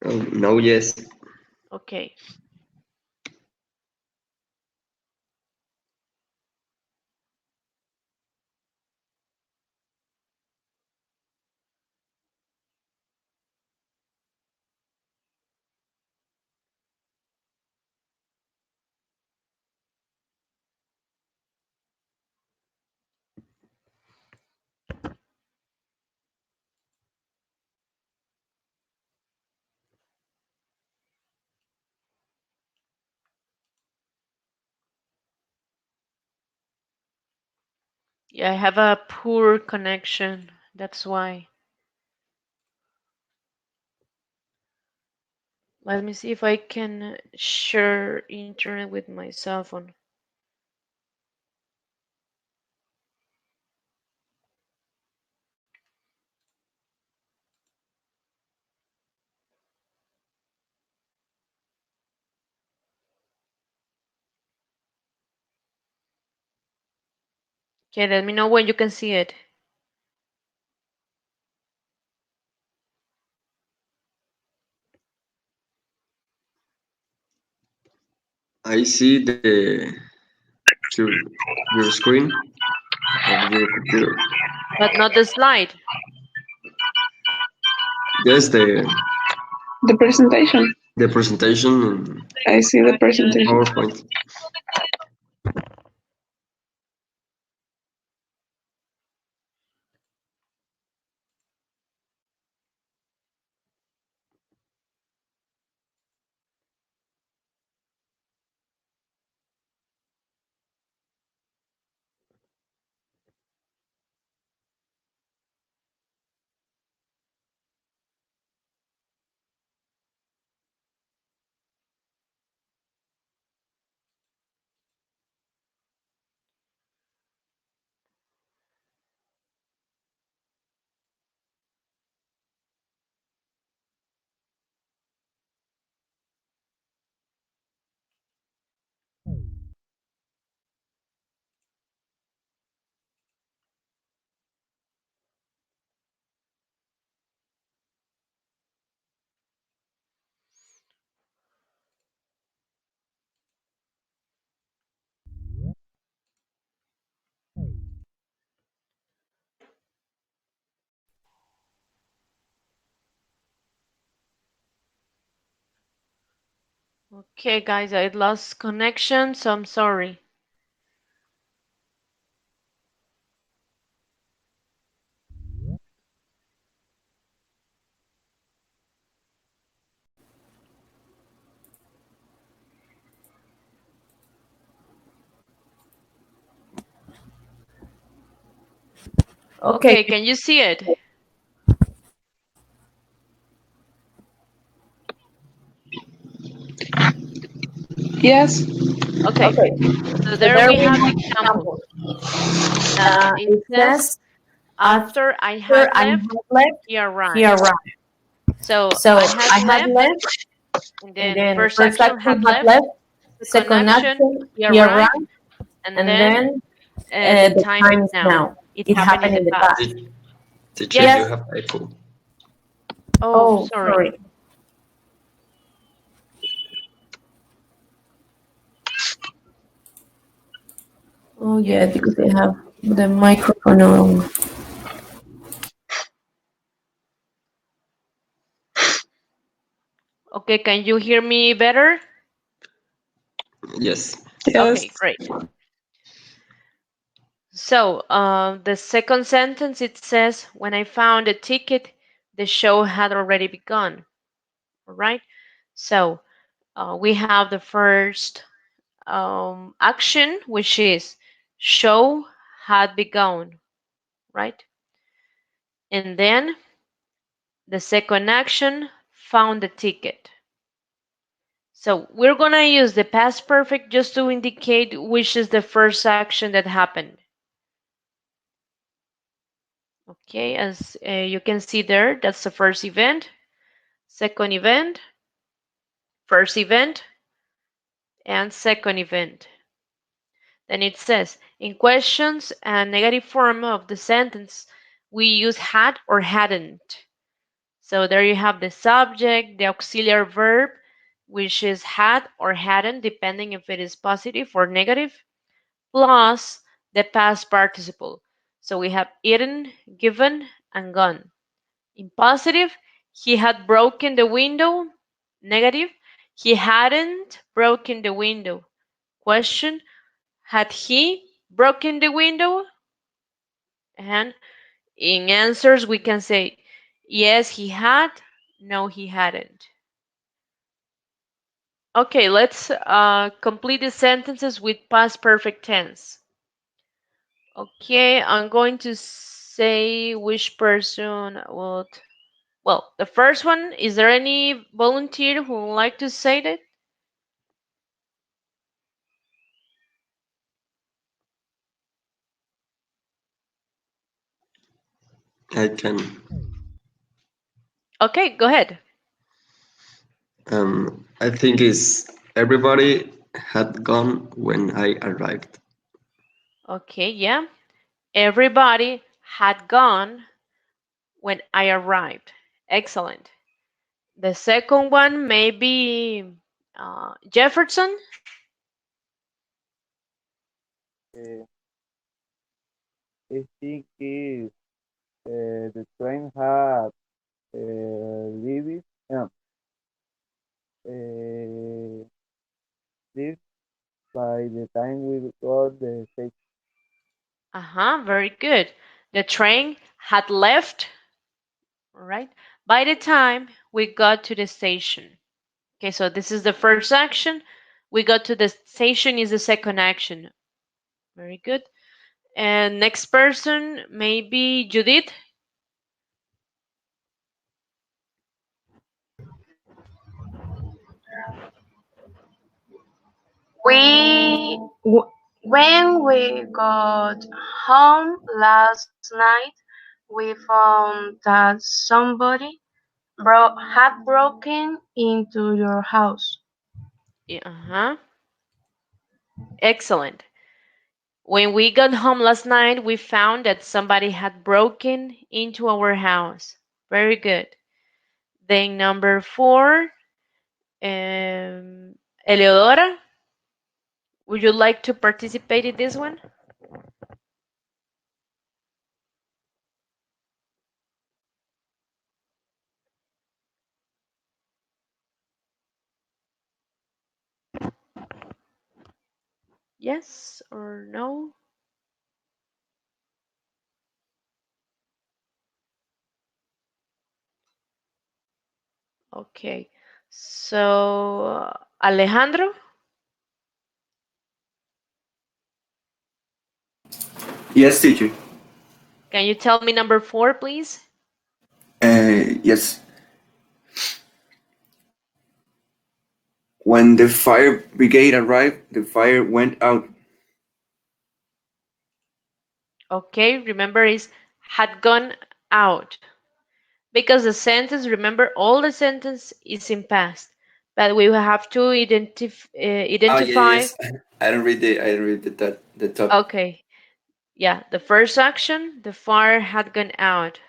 No, yes. Okay. Yeah, I have a poor connection. That's why. Let me see if I can share internet with my cell phone. Okay, let me know when you can see it. I see the your your screen of your computer. but not the slide. Yes, The presentation. the presentation in I see the presentation. PowerPoint. Okay, guys, I lost connection, so I'm sorry. Okay. Okay, can you see it? Yes. Okay, Okay. so So there there we we have the have example. example. It It says, says after I after had I left, had left, he he arrived. arrived. So I So had I had left, left, and and then then first first action action had had left, left, second second action action he he arrived, arrived, and and then then the the time is time is now. now. It It happened in happened the in the past. past. Teacher, Yes. you Yes. have echo. Oh, Oh, sorry. sorry. Oh, yeah, Yes. because I have the microphone on. Okay, can you hear me better? Yes. Yes. Okay, great. So, the second sentence it says, when I found a ticket, the show had already begun. All right. So, we have the first action, which is show had begun, right? And then the second action, found the ticket. So we're gonna use the past perfect just to indicate which is the first action that happened. Okay, as you can see there, that's the first event, second event, first event, and second event. Then it says, in questions and negative form of the sentence, we use had or hadn't. So there you have the subject, the auxiliary verb, which is had or hadn't, depending if it is positive or negative, plus the past participle. So we have eaten, given, and gone. In positive, he had broken the window. Negative, he hadn't broken the window. Question, had he broken the window? And in answers, we can say, yes, he had, no, he hadn't. Okay, let's complete the sentences with past perfect tense. Okay, I'm going to say which person would. Well, the first one, is there any volunteer who would like to say that? I can. Okay, go ahead. I think it's everybody had gone when I arrived. Okay, yeah. Everybody had gone when I arrived. Excellent. The second one may be Jefferson. Uh, I think is the train had leave uh, leave by the time we got the station. Uh-huh, very good. The train had left, all right, by the time we got to the station. Okay, so this is the first action. We got to the station is the second action. Very good. And next person, maybe Judith. When we got home last night, we found that somebody had broken into your house. Yeah, uh-huh. Excellent. When we got home last night, we found that somebody had broken into our house. Very good. Then number four, Eleodora, would you like to participate in this one? Yes or no? Okay. So, Alejandro, Yes, teacher. can you tell me number four, please? Yes. When the fire brigade arrived, the fire went out. Okay, remember is had gone out. Because the sentence, remember, all the sentence is in past, but we will have to Oh yeah, identify. yes. I don't read the top. Okay, yeah, the first action, the fire had gone out.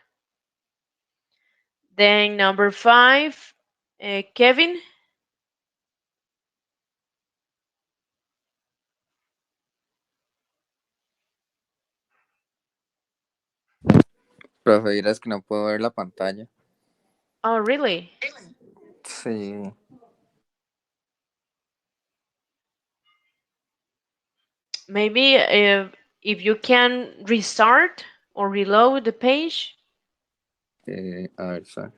Then number five, Kevin. Profe, dirás que no puedo ver la pantalla. Oh, really? Sí. Maybe if you can restart or reload the page. A ver, sorry.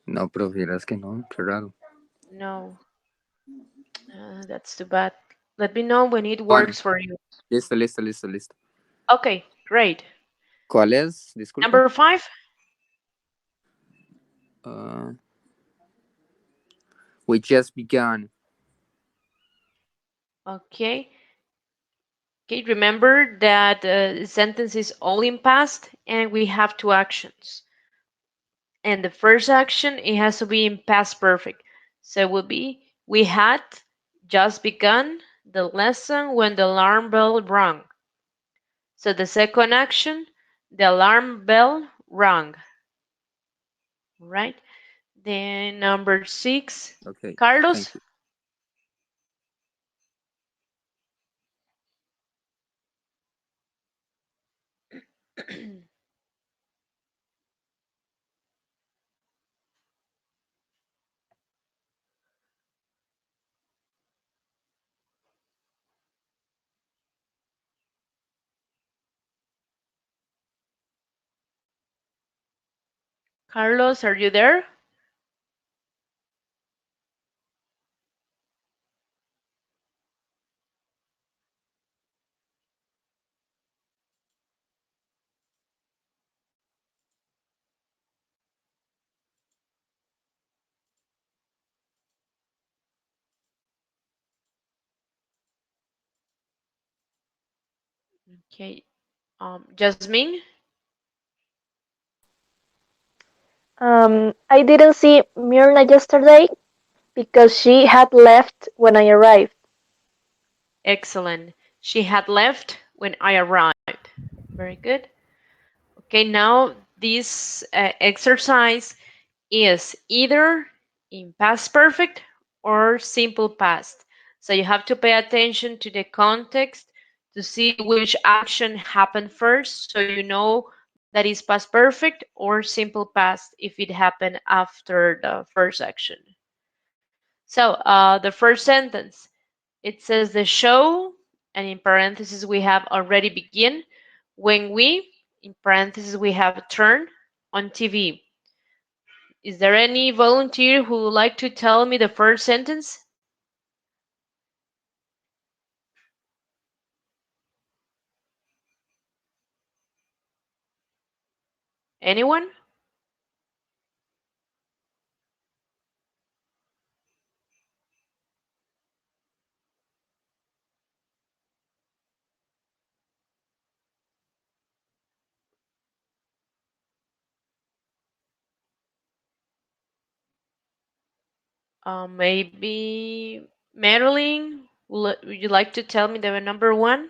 No, profe, dirás que no. Qué raro. No, that's too bad. Let me know when it Juan. works for you. Listo, listo, listo, listo. Okay, great. ¿Cuál es? Disculpe. Number five. Uh, we just began. Okay. Okay, remember that sentence is all in past and we have two actions. And the first action, it has to be in past perfect. So it will be, we had just begun the lesson when the alarm bell rang. So the second action, the alarm bell rang, right? Then number six, Okay, thank Carlos. you. Carlos, are you there? Okay. Jasmine. I didn't see Myrna yesterday because she had left when I arrived. Excellent. She had left when I arrived. Very good. Okay, now this exercise is either in past perfect or simple past. So you have to pay attention to the context to see which action happened first so you know that is past perfect or simple past if it happened after the first action. So the first sentence, it says the show, and in parentheses we have already begin, when we, in parentheses we have turn on TV. Is there any volunteer who would like to tell me the first sentence? Anyone? Maybe Madeline, would you like to tell me the number one?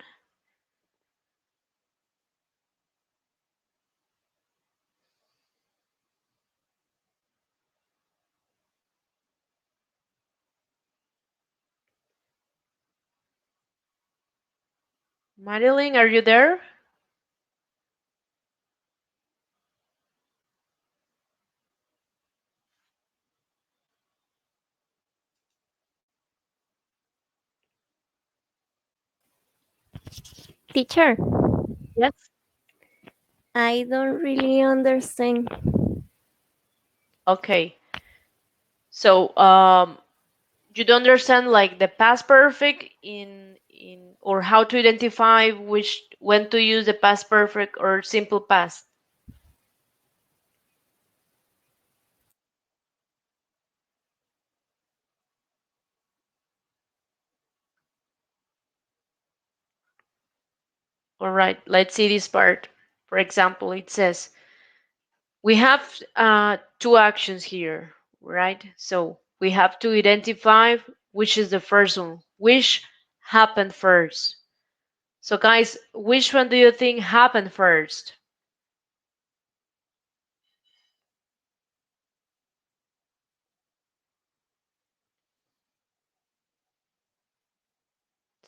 Madeline, are you there? Teacher, Yes. I don't really understand. Okay. So, you don't understand like the past perfect in or how to identify which when to use the past perfect or simple past. All right, let's see this part. For example, it says we have two actions here, right? So we have to identify which is the first one, which happened first. So guys, which one do you think happened first?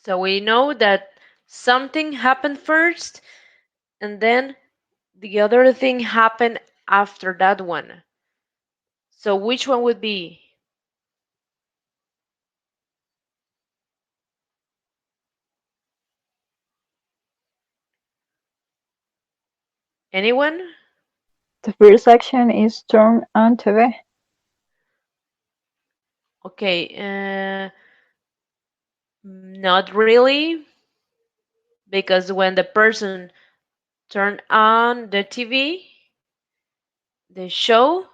So we know that something happened first and then the other thing happened after that one. So which one would be? Anyone? The first action is turn on TV. Okay, not really, because when the person turned on the TV, the show,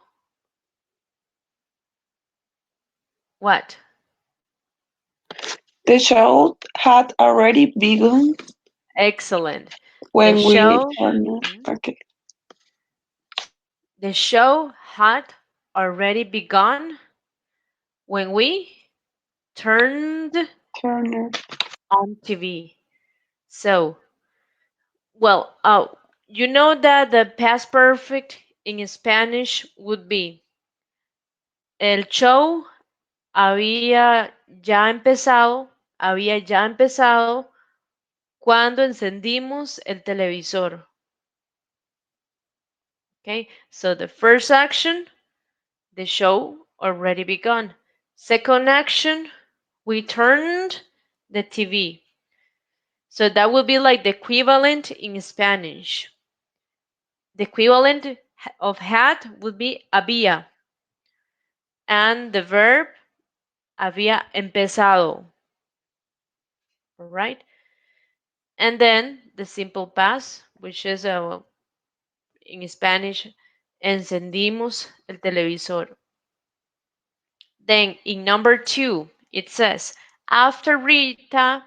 what? The show had already begun Excellent. The when we show, turned. mhm. Okay, The show had already begun when we turned Turner. on TV. So, well, you know that the past perfect in Spanish would be el show había ya empezado cuando encendimos el televisor. Okay, so the first action, the show already begun. Second action, we turned the TV. So that would be like the equivalent in Spanish. The equivalent of had would be había, and the verb había empezado. All right, and then the simple past, which is in Spanish, encendimos el televisor. Then in number two, it says, after Rita,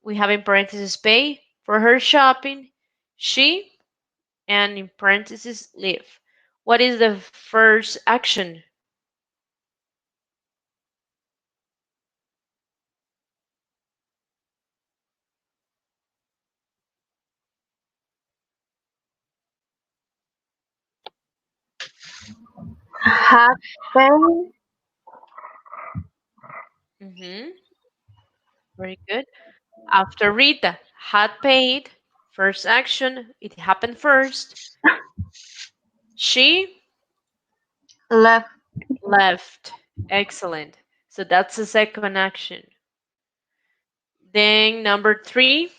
we have in parentheses pay. for her shopping. She, and in parentheses, live. What is the first action? Happen. Hmm. Very good. After Rita had paid, first action, it happened first. She Left. left. Excellent. So that's the second action. Then number three,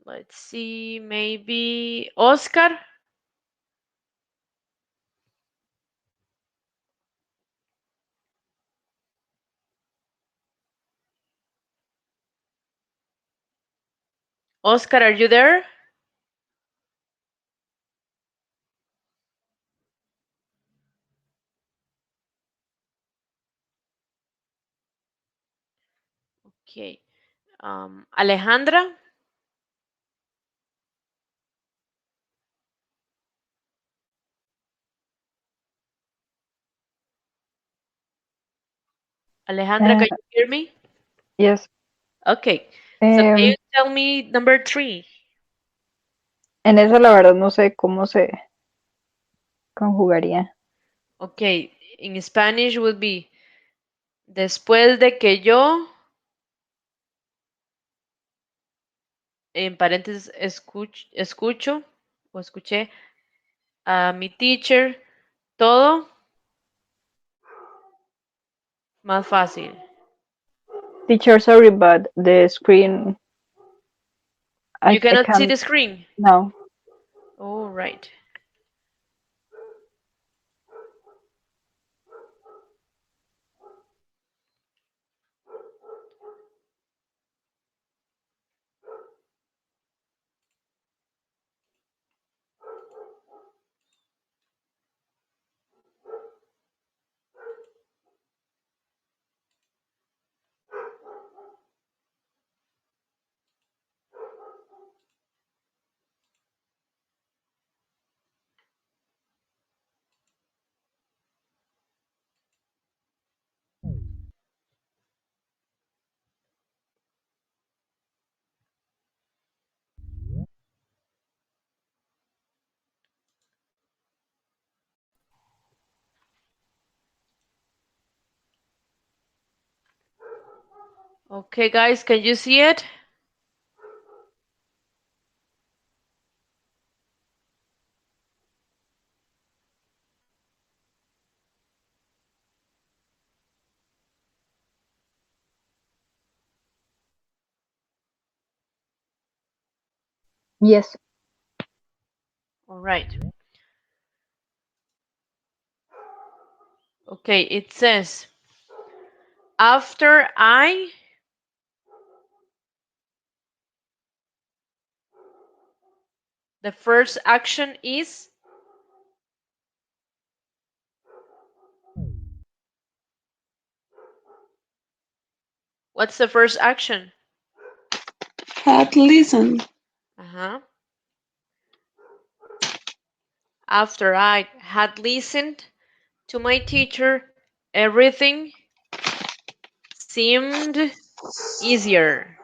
let's see, maybe Oscar. Oscar, are you there? Okay. Alejandra. Alejandra, Uh, can you hear me? yes. Okay. So can you Em, tell me number three? en esa la verdad no sé cómo se conjugaría. Okay. In Spanish would be después de que yo, en paréntesis, escucho o escuché a mi teacher, todo más fácil. Teacher, sorry, but the screen, You I cannot see can't, the screen. no. All right. Okay, guys, can you see it? Yes. All right. Okay, it says after I, the first action is, what's the first action? Had listened. Uh-huh. After I had listened to my teacher, everything seemed easier.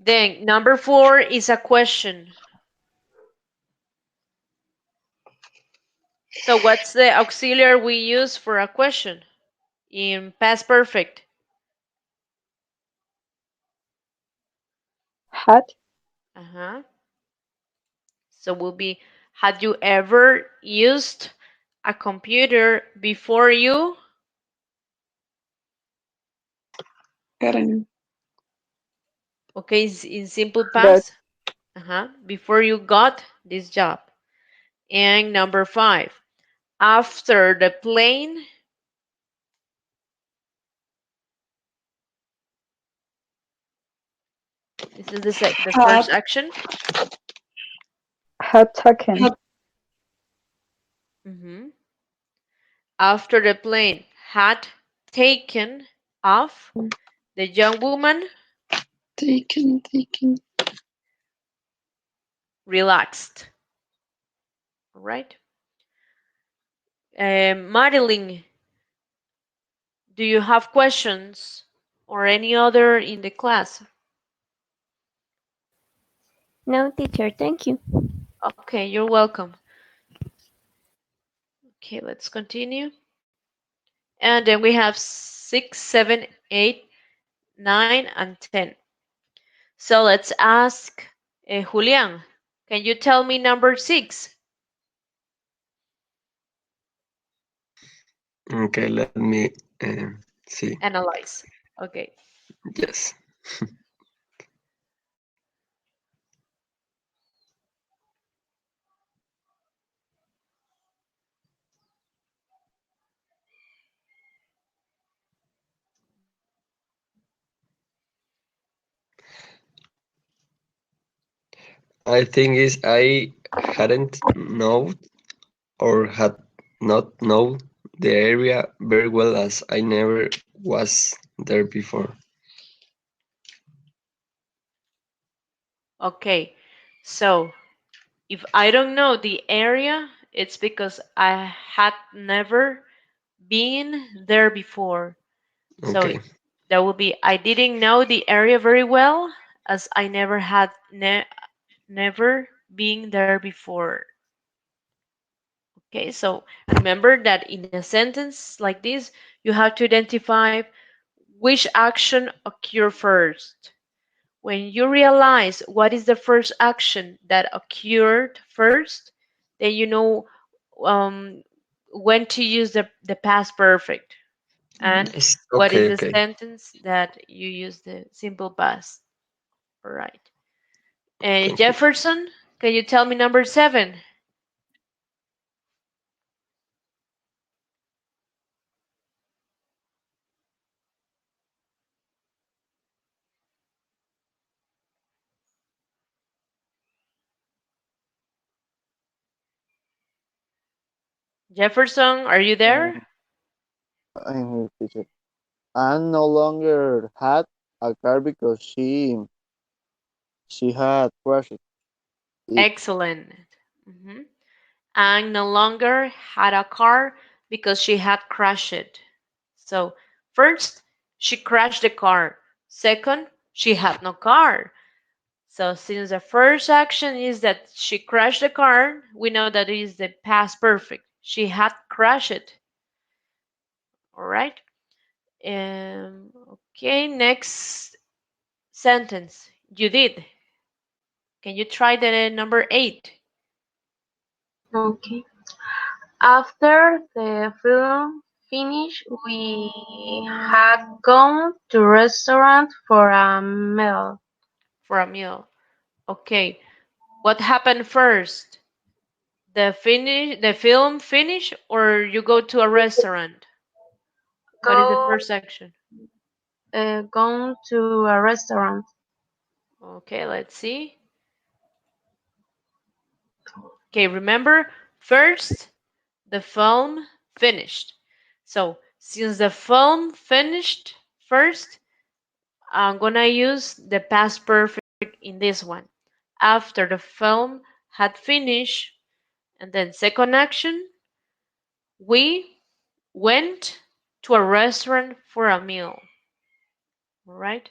Then number four is a question. So what's the auxiliary we use for a question in past perfect? Had, Uh-huh. So will be, had you ever used a computer before you? Karen. Okay, in simple got, past. Uh-huh. Before you got this job. And number five, after the plane, this is the Had, first action. had taken. had Hmm. After the plane had taken off, the young woman taken. Relaxed. All right. Madeline, do you have questions or any other in the class? No, teacher, thank you. Okay, you're welcome. Okay, let's continue. And then we have 6, 7, 8, 9, and 10. So let's ask Julian, can you tell me number 6? Okay, let me see. Analyze. Okay. Yes. I think is I hadn't known or had not known the area very well as I never was there before. Okay. So if I don't know the area, it's because I had never been there before. So Okay. that will be I didn't know the area very well as I never had never been there before. Okay, so remember that in a sentence like this, you have to identify which action occurred first. When you realize what is the first action that occurred first, then you know um, when to use the past perfect and Yes. what is Okay, the okay. sentence that you use the simple past. All right. Thank you. Jefferson, can you tell me number 7? Jefferson, are you there? Um, I'm here, teacher. Anne no longer had a car because she had crashed it. Excellent. Mhm. And no longer had a car because she had crashed it. So, first, she crashed the car. Second, she had no car. So, since the first action is that she crashed the car, we know that it is the past perfect. She had crashed it. All right. Okay, next sentence. You did. Can you try the number 8? Okay. After the film finished, we had gone to restaurant for a meal. For a meal. Okay. What happened first? The film finish or you go to a restaurant? What is the Go, first action? gone to a restaurant. Okay, let's see. Okay, remember first the film finished. So since the film finished first, I'm gonna use the past perfect in this one. After the film had finished, and then second action, we went to a restaurant for a meal. All right.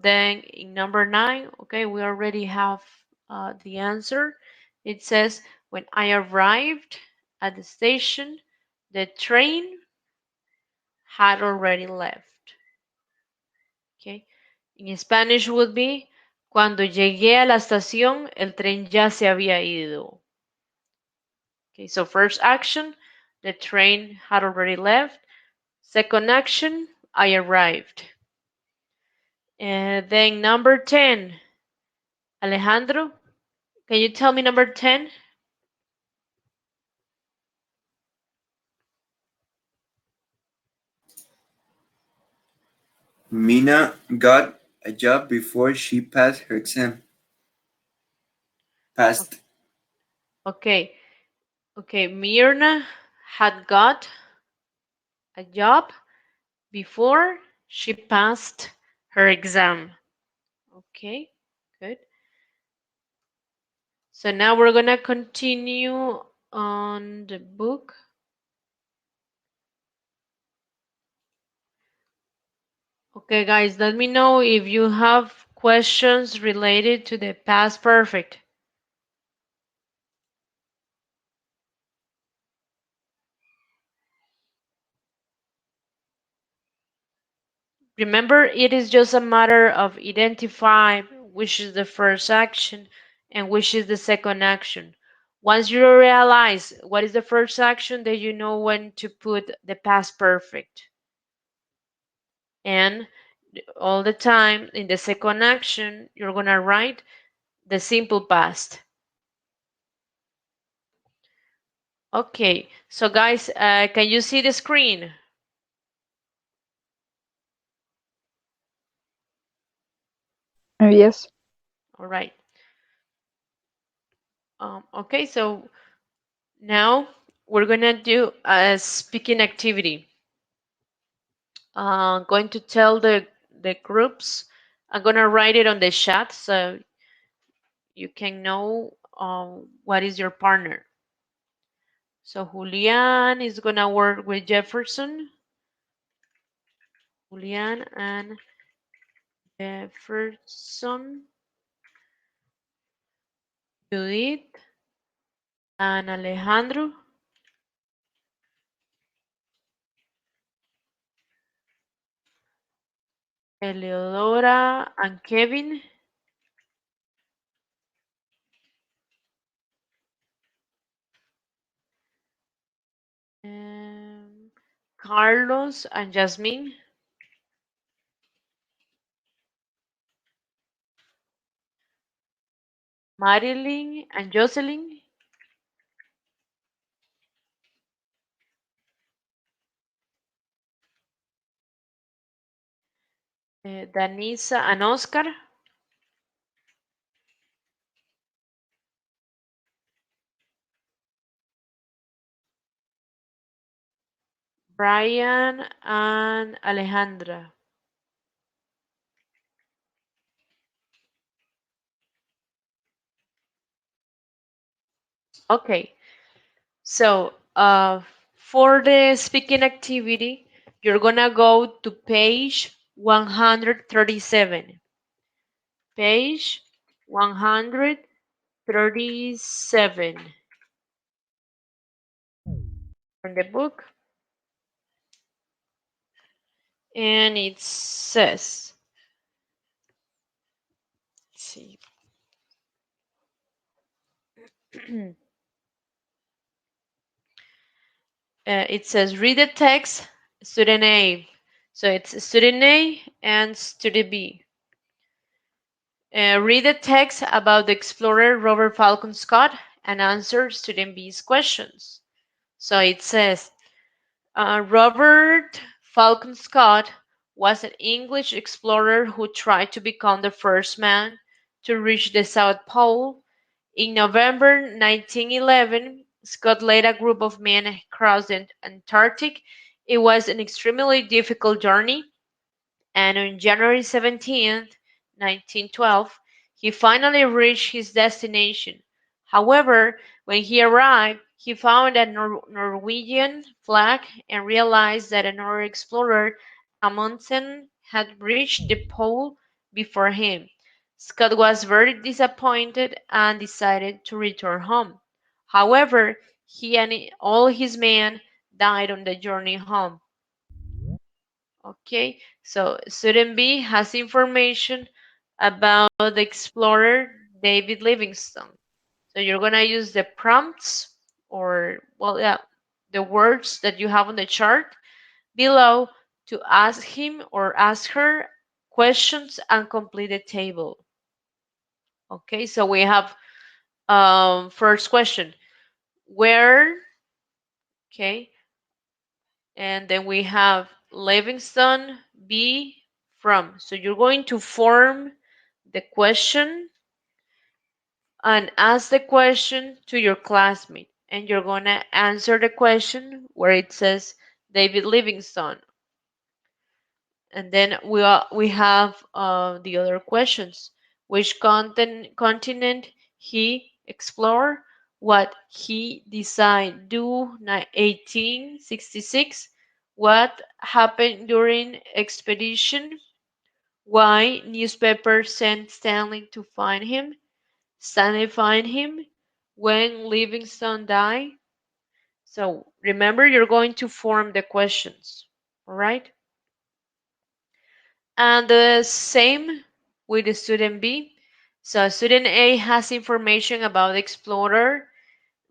Then in number 9, okay, we already have the answer. It says, when I arrived at the station, the train had already left. Okay. In Spanish would be, cuando llegué a la estación, el tren ya se había ido. Okay, so first action, the train had already left. Second action, I arrived. And then number 10, Alejandro, can you tell me number 10? Mina got a job before she passed her exam. Passed. Okay, okay. Mirna had got a job before she passed her exam. Okay, good. So now we're gonna continue on the book. Okay, guys, let me know if you have questions related to the past perfect. Remember, it is just a matter of identify which is the first action and which is the second action. Once you realize what is the first action, then you know when to put the past perfect. And all the time in the second action, you're going to write the simple past. Okay, so guys, can you see the screen? Yes. All right. Okay, so now we're going to do a speaking activity. Going to tell the groups. I'm gonna write it on the chat so you can know what is your partner. So Julian is gonna work with Jefferson. Julian and Jefferson, Judith and Alejandro, Eleodora and Kevin, um, Carlos and Jasmine, Marilyn and Jocelyn, Danisa and Oscar, Brian and Alejandra. Okay, so for the speaking activity, you're gonna go to page 137. Page 137 from the book, and it says, let's see, it says read the text, student A. So it's student A and student B. Read the text about the explorer Robert Falcon Scott and answer student B's questions. So it says Robert Falcon Scott was an English explorer who tried to become the first man to reach the South Pole. In November 1911, Scott led a group of men across the Antarctic. It was an extremely difficult journey, and on January 17th, 1912, he finally reached his destination. However, when he arrived, he found a Norwegian flag and realized that another explorer, Amundsen, had reached the pole before him. Scott was very disappointed and decided to return home. However, he and all his men died on the journey home. Okay, so student B has information about the explorer David Livingstone. So you're gonna use the prompts or, well, yeah, the words that you have on the chart below to ask him or ask her questions and complete the table. Okay, so we have first question, where, okay, and then we have Livingston be from. So you're going to form the question and ask the question to your classmate, and you're going to answer the question where it says David Livingstone. And then we have the other questions. Which continent he explored? What he decided do 1866? What happened during expedition? Why newspaper sent Stanley to find him? Stanley find him when Livingstone died. So remember, you're going to form the questions. All right. And the same with the student B. So student A has information about the explorer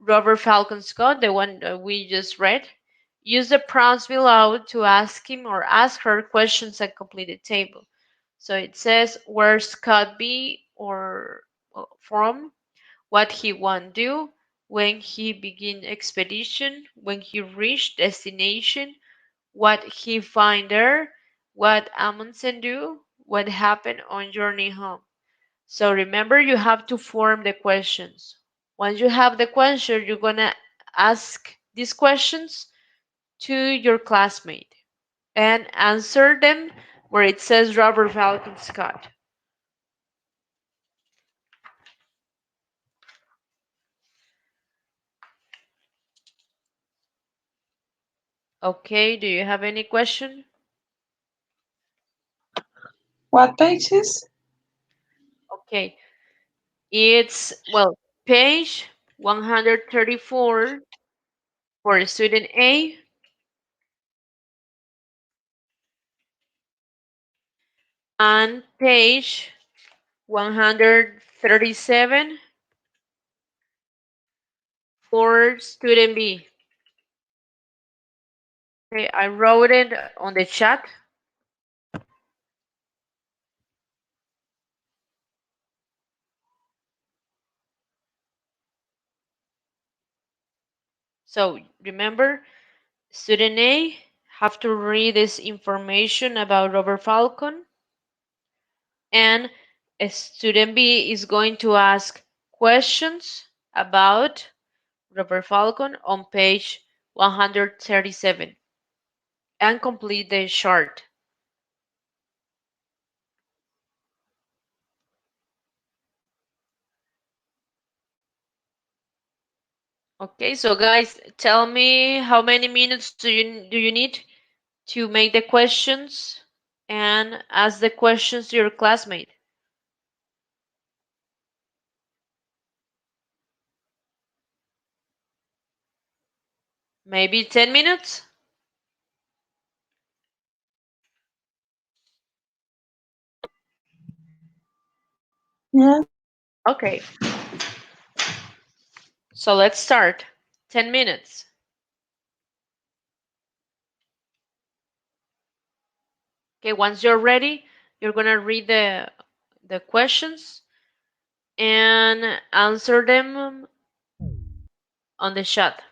Robert Falcon Scott, the one that we just read. Use the prompts below to ask him or ask her questions and complete the table. So it says where Scott be or from, what he want do, when he begin expedition, when he reach destination, what he find there, what Amundsen do, what happened on journey home. So remember, you have to form the questions. Once you have the question, you're gonna ask these questions to your classmate and answer them where it says Robert Falcon Scott. Okay, do you have any question? What pages? Okay, it's, well, page 134 for student A and page 137 for student B. Okay, I wrote it on the chat. So remember, student A have to read this information about Robert Falcon, and student B is going to ask questions about Robert Falcon on page 137 and complete the chart. Okay, so guys, tell me how many minutes do you need to make the questions and ask the questions to your classmate? Maybe 10 minutes? Yeah. Okay, so let's start. 10 minutes. Okay, once you're ready, you're gonna read the questions and answer them on the chat.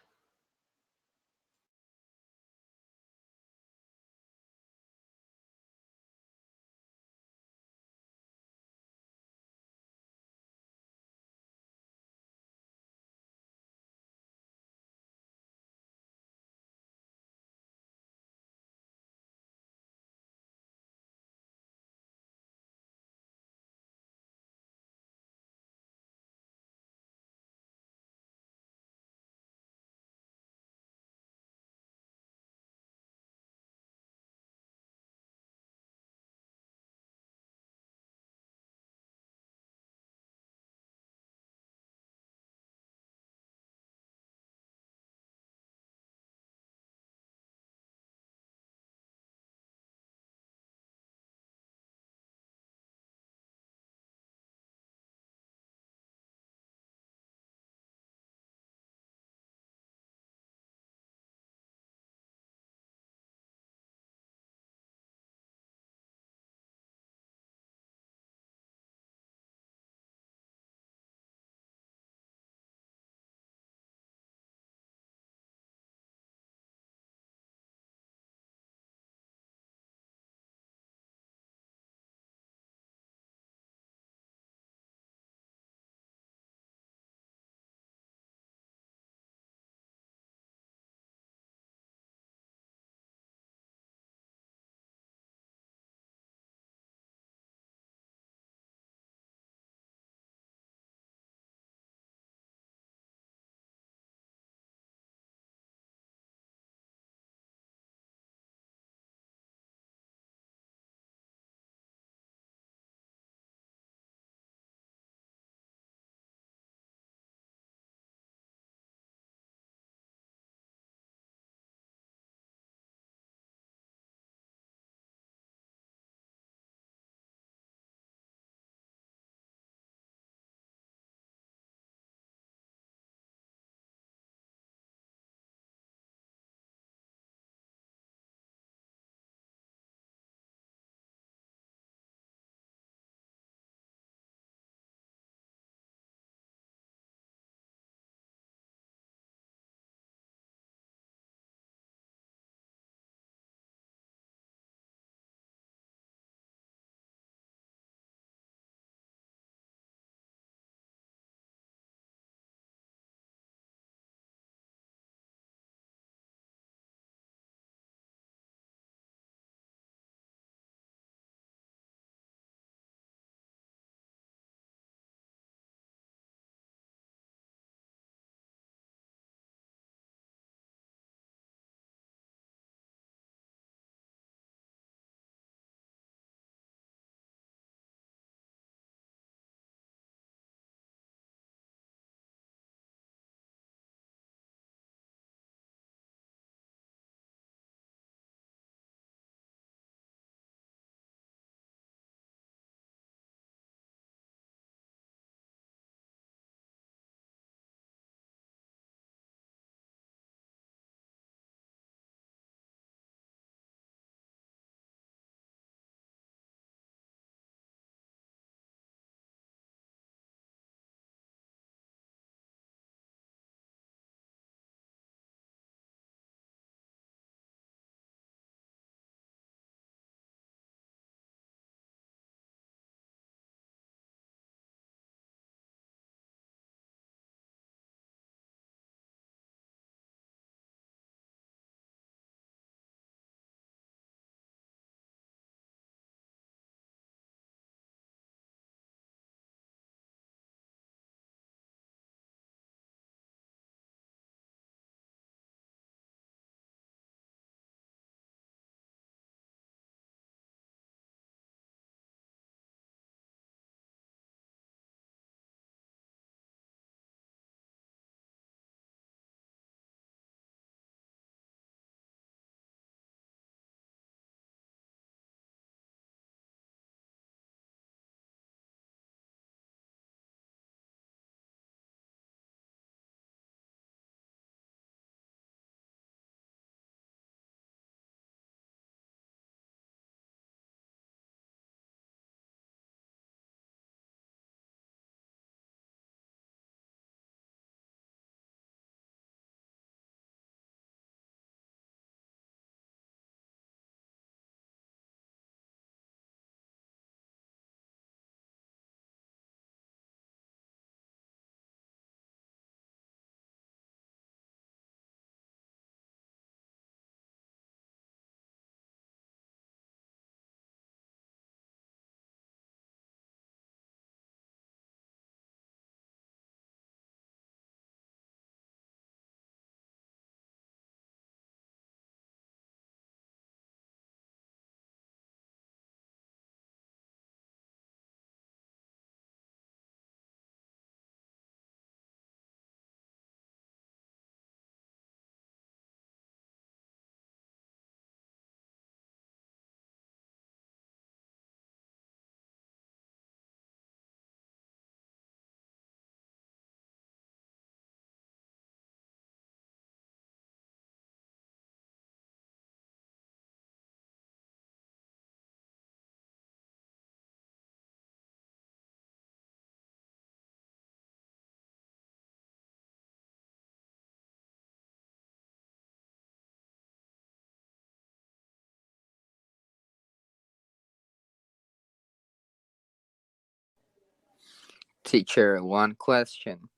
Teacher, one question.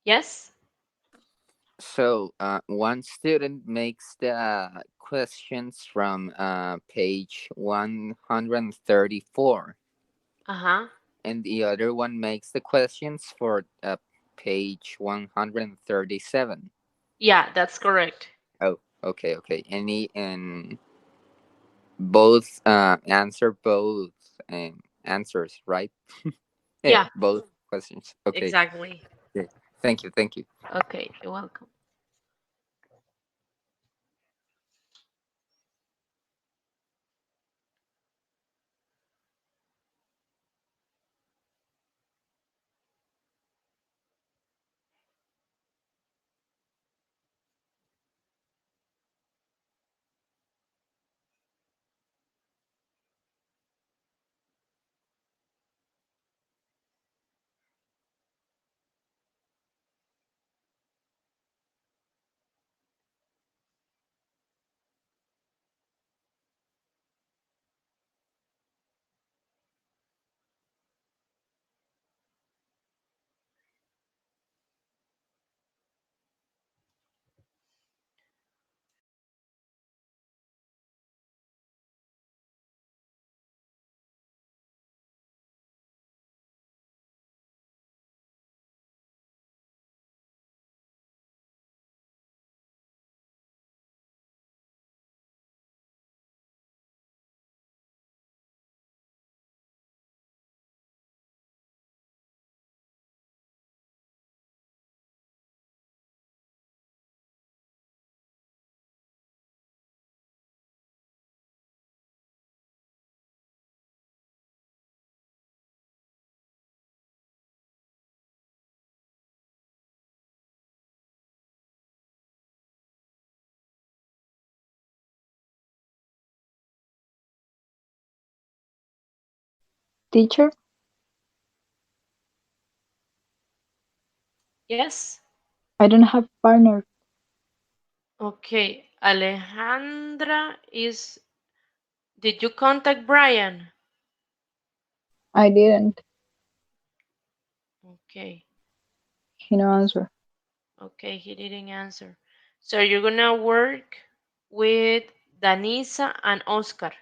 Yes. So, one student makes the questions from page 134, Uh-huh. and the other one makes the questions for page 137. Yeah, that's correct. Oh, okay, okay. And both answer both answers, right? Yeah, Yeah, both questions. Okay. exactly. Okay. Thank you. Thank you. Okay, you're welcome. Teacher, Yes. I don't have partner. Okay, Alejandra is. Did you contact Brian? I didn't. Okay. He no answer. Okay, he didn't answer. So you're gonna work with Danisa and Oscar.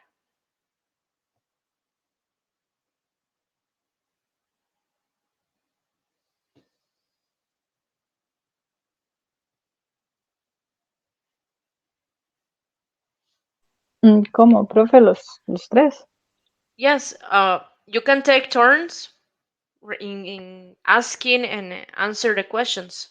¿Cómo, profe? Los tres. Yes, you can take turns in asking and answer the questions.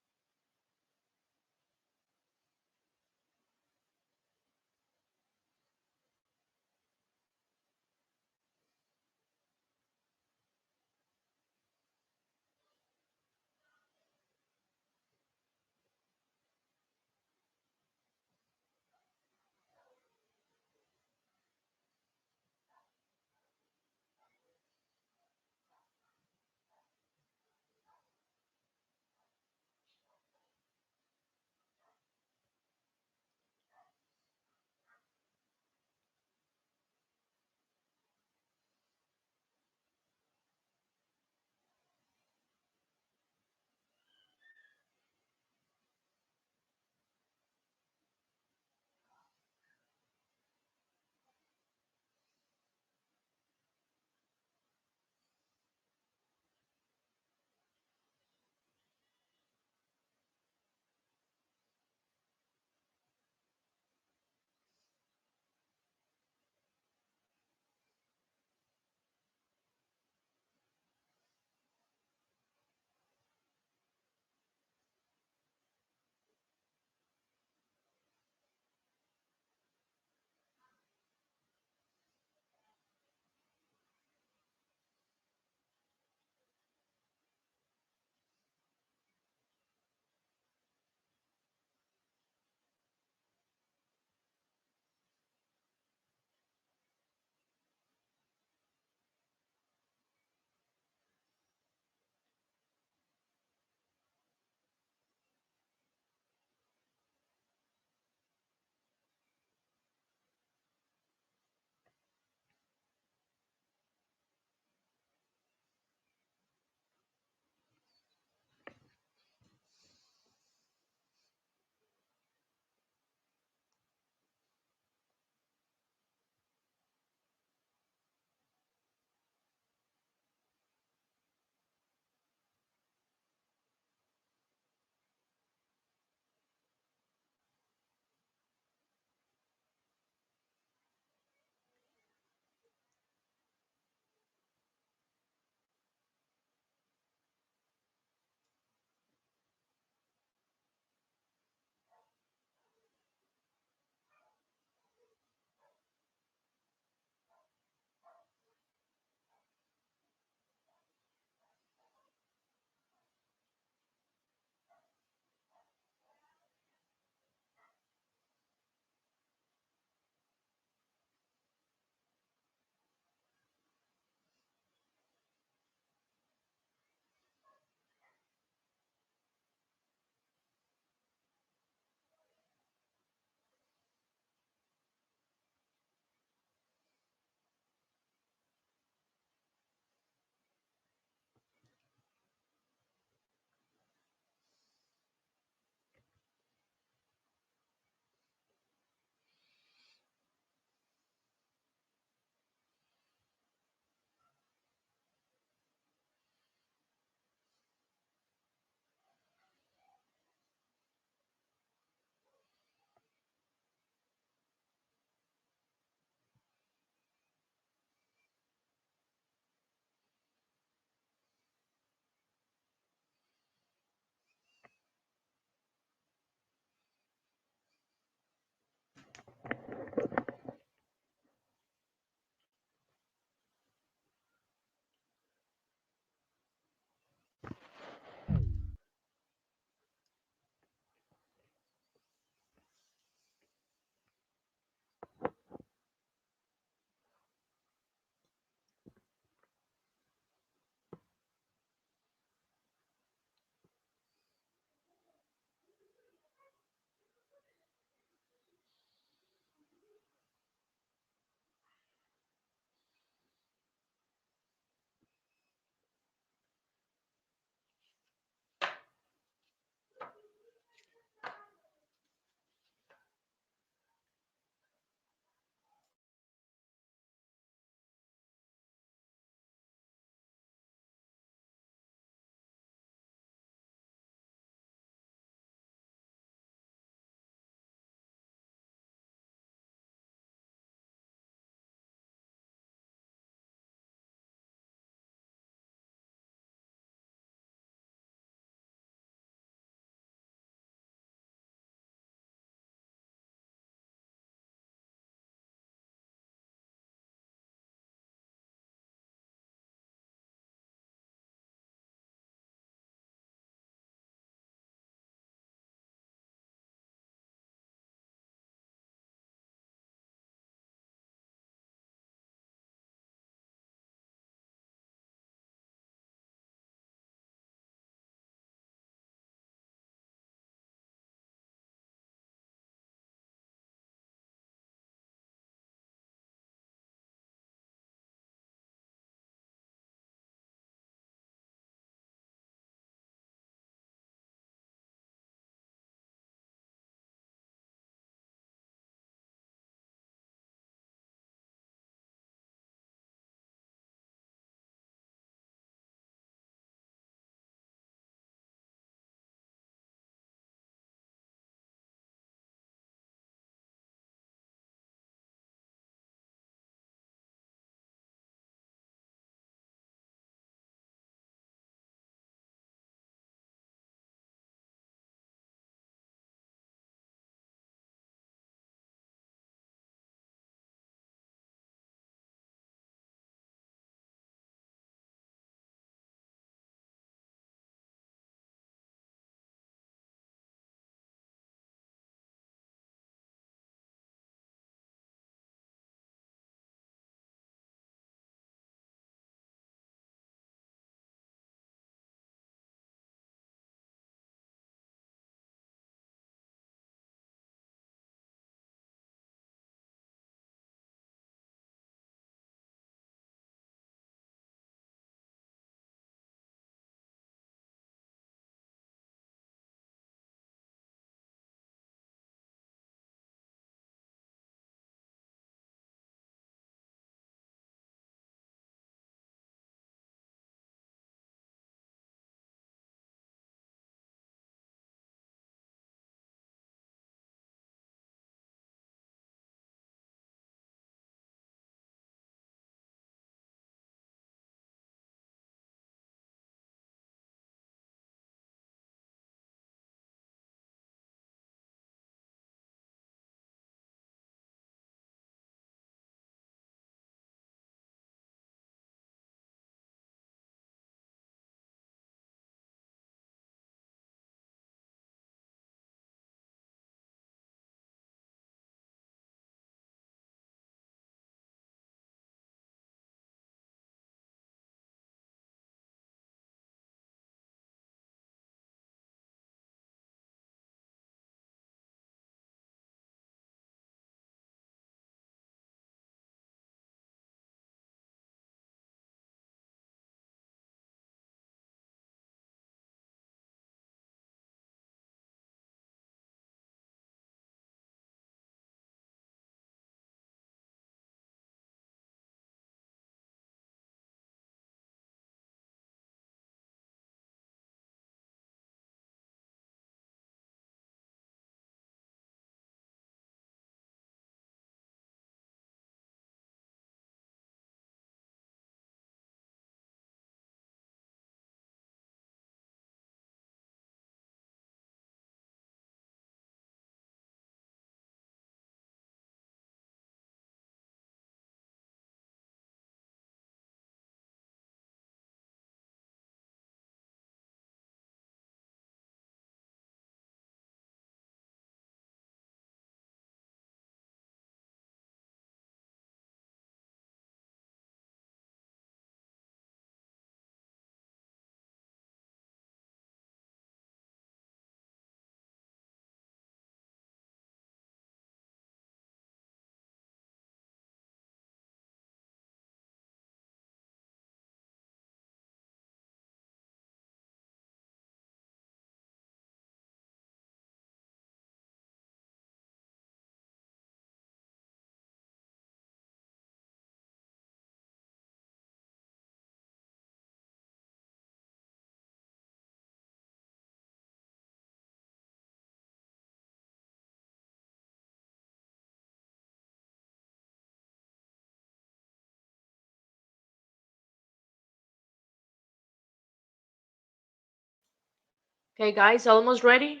Okay, guys, almost ready?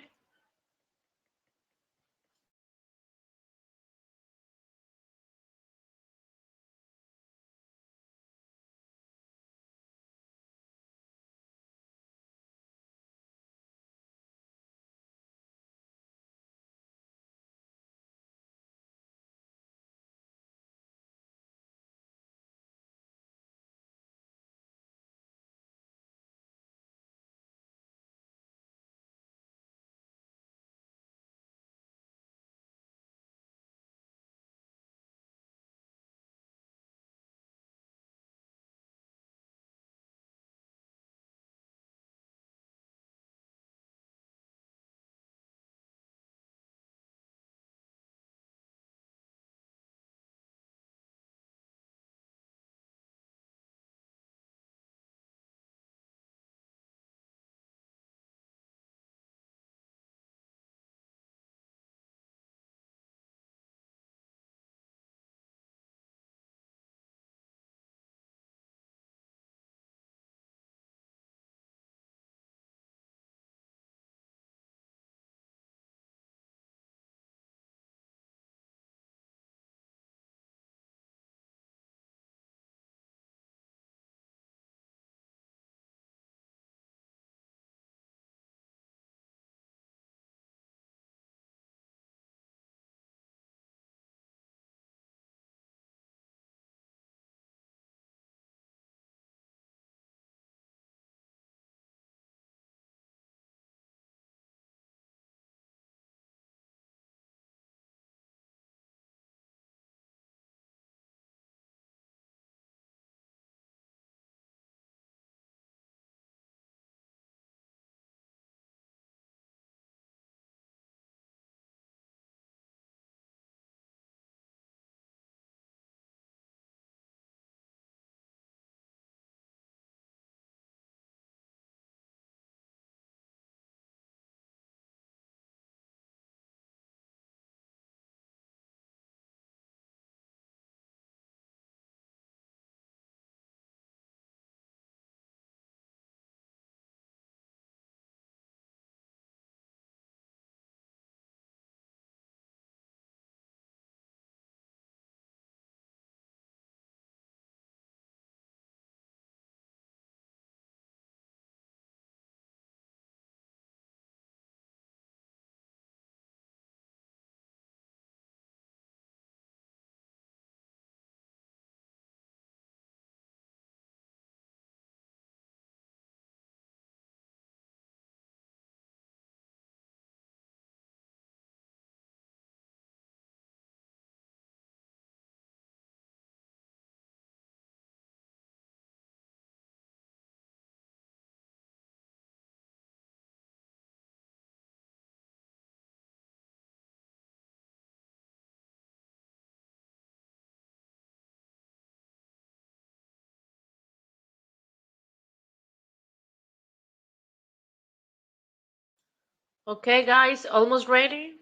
Okay, guys, almost ready?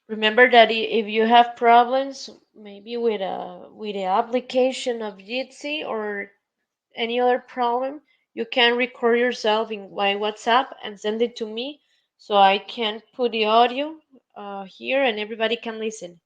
Remember that if you have problems, maybe with the application of Jitsi or any other problem, you can record yourself in my WhatsApp and send it to me so I can put the audio here and everybody can listen.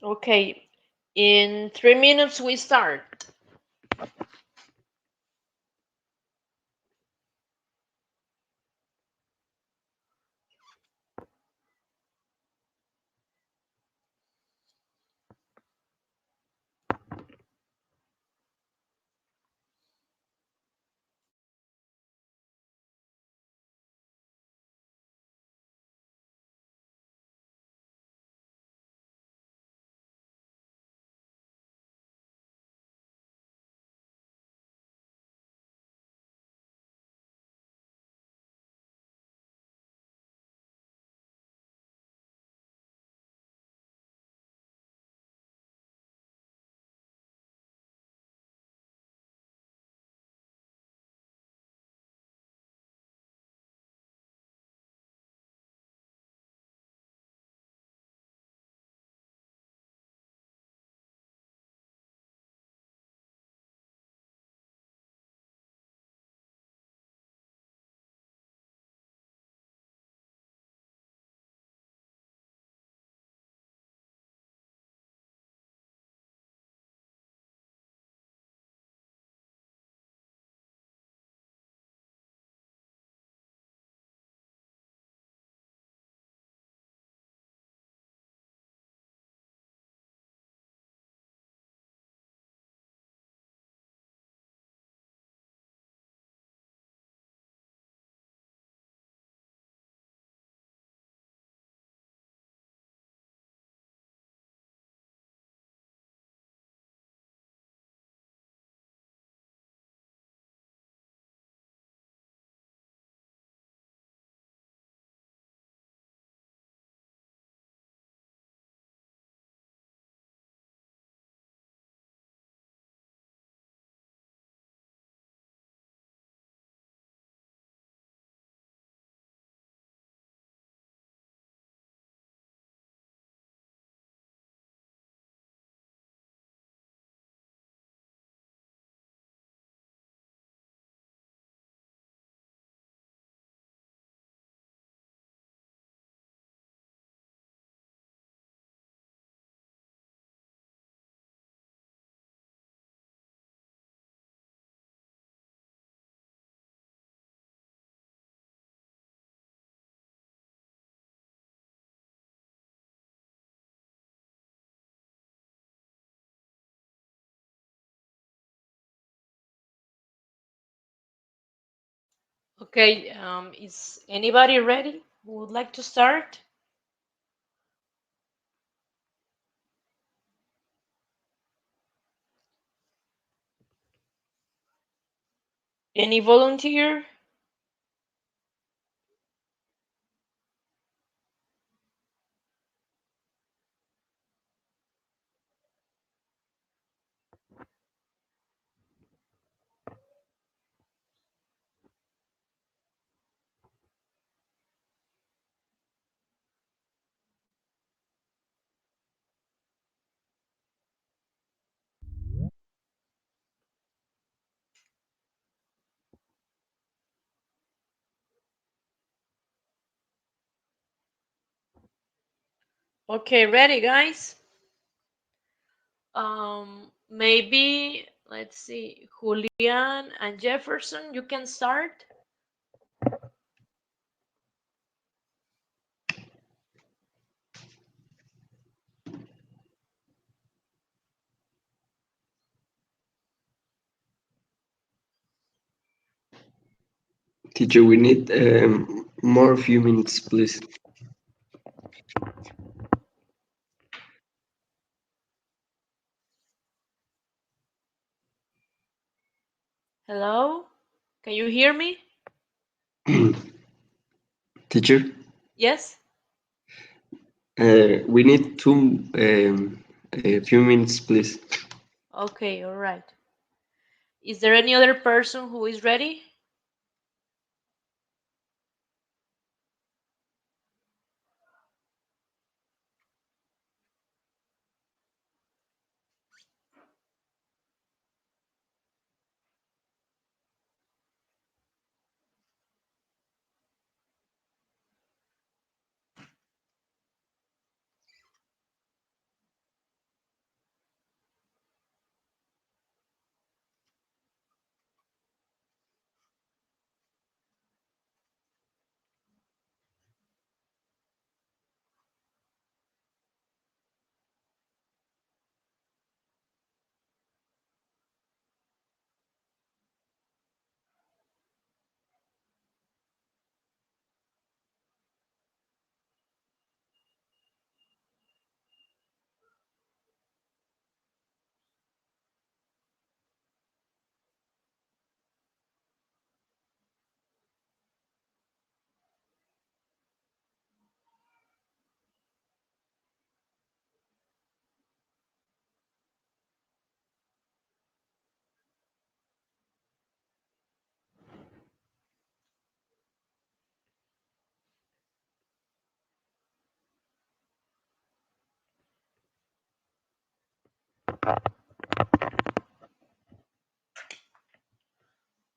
Okay, in 3 minutes we start. Okay, is anybody ready who would like to start? Any volunteer? Okay, ready, guys? Maybe let's see, Julian and Jefferson, you can start. Teacher, we need more few minutes, please. Hello? Can you hear me? Teacher, Yes? we need a few minutes, please. Okay, all right. Is there any other person who is ready?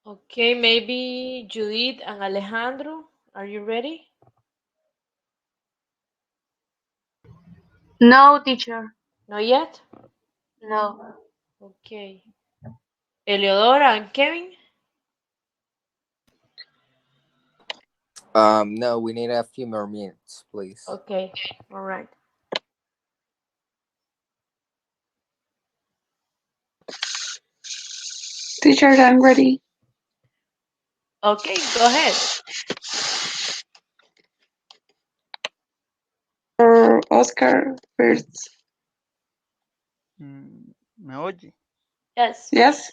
Okay, maybe Judith and Alejandro, are you ready? No, teacher. Not yet? No. Okay. Eleodora and Kevin? No, we need a few more minutes, please. Okay, all right. Teacher, I'm ready. Okay, go ahead. For Oscar first. ¿Me oye? Yes. Yes,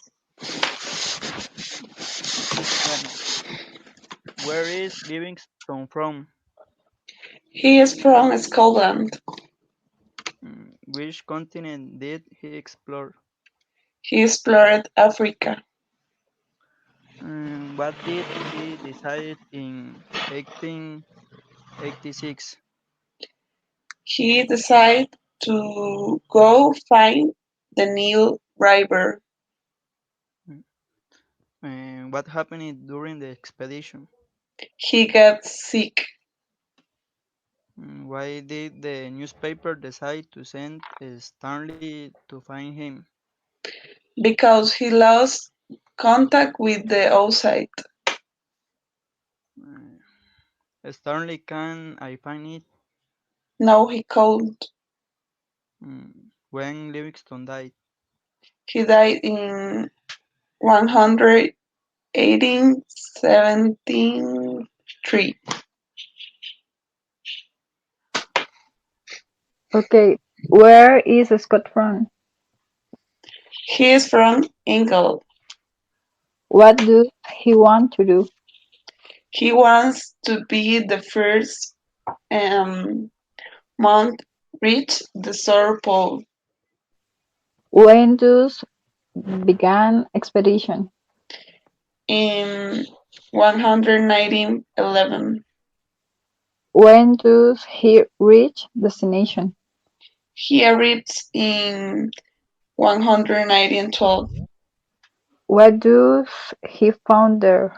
Bueno, where is Livingston from? he is from Scotland. Which continent did he explore? He explored Africa. What did he decide in 1886? He decided to go find the Nile River. What happened during the expedition? He got sick Why did the newspaper decide to send Stanley to find him? because he lost contact with the outside. Stanley, can I find it? Now he cold. When Livingston died? He died in 180. 1873. Okay, where is Scott from? He is from England. What does he want to do? He wants to be the first um, monk reach the South Pole When does began expedition? in 11911. When does he reach destination? He arrived in 11912. What does he found there?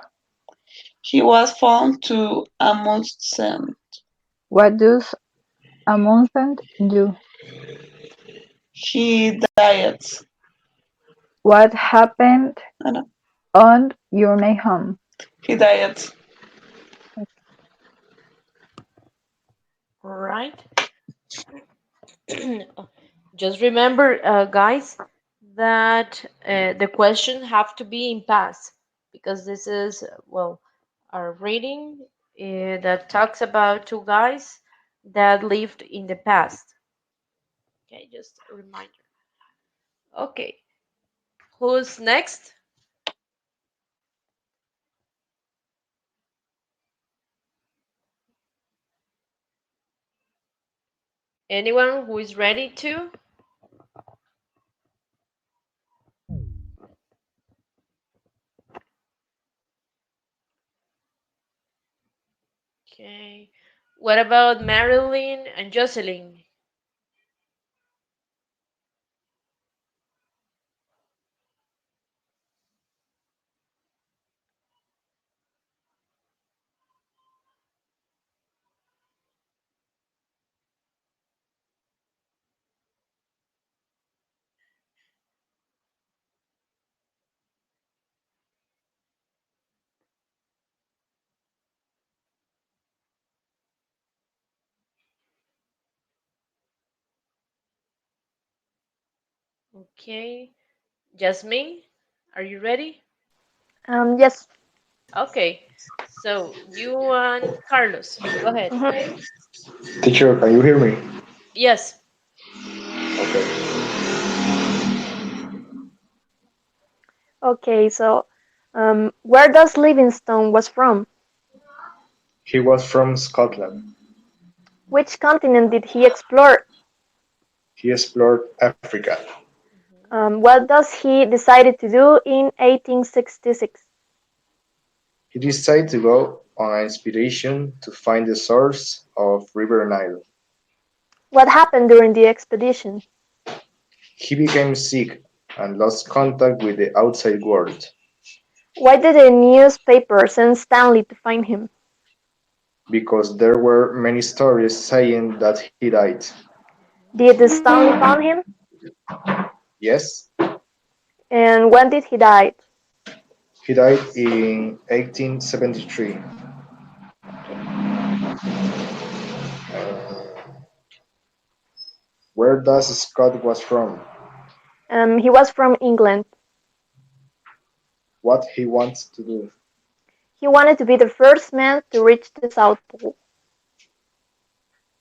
He was found to Amundsen. What does Amundsen do? He died. What happened No, no, on your home? he died. All right. Just remember, guys, that the question have to be in past because this is well, our reading that talks about two guys that lived in the past. Okay, just a reminder. Okay, who's next? Anyone who is ready to? Okay. What about Marilyn and Jocelyn? Okay. Jasmine, are you ready? Yes. Okay. So you and Carlos, go ahead. Mhm. Teacher, can you hear me? Yes. Okay. Okay, so where does Livingstone was from? He was from Scotland. Which continent did he explore? He explored Africa. What does he decided to do in 1866? He decided to go on an expedition to find the source of River Nile. What happened during the expedition? He became sick and lost contact with the outside world Why did a newspaper send Stanley to find him? because there were many stories saying that he died. Did Stanley found him? Yes, And when did he die? he died in 1873. Okay. Where does Scott was from? He was from England. What he wants to do? He wanted to be the first man to reach the South Pole.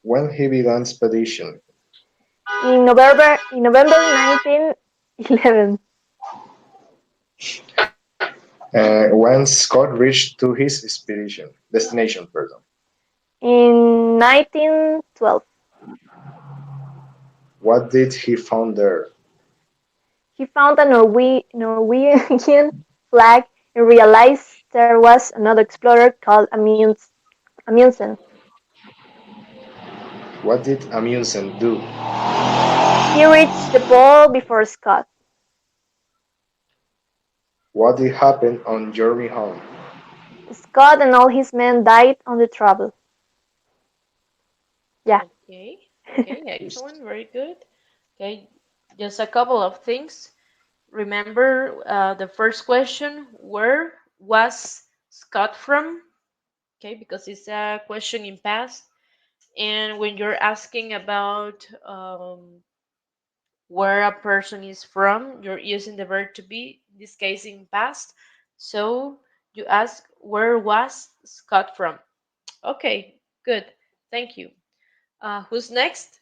When he began expedition? In November 1911. When Scott reached to his expedition destination, pardon. In 1912. What did he found there? He found a Norwegian flag and realized there was another explorer called Amundsen. What did Amundsen do? He reached the pole before Scott. What did happen on journey home? Scott and all his men died on the travel. Yeah. Okay. Okay. Excellent. Very good. Okay. Just a couple of things. Remember the first question, where was Scott from? Okay, because it's a question in past. And when you're asking about where a person is from, you're using the verb to be, in this case in past. So You ask, where was Scott from? Okay, good. Thank you. Who's next?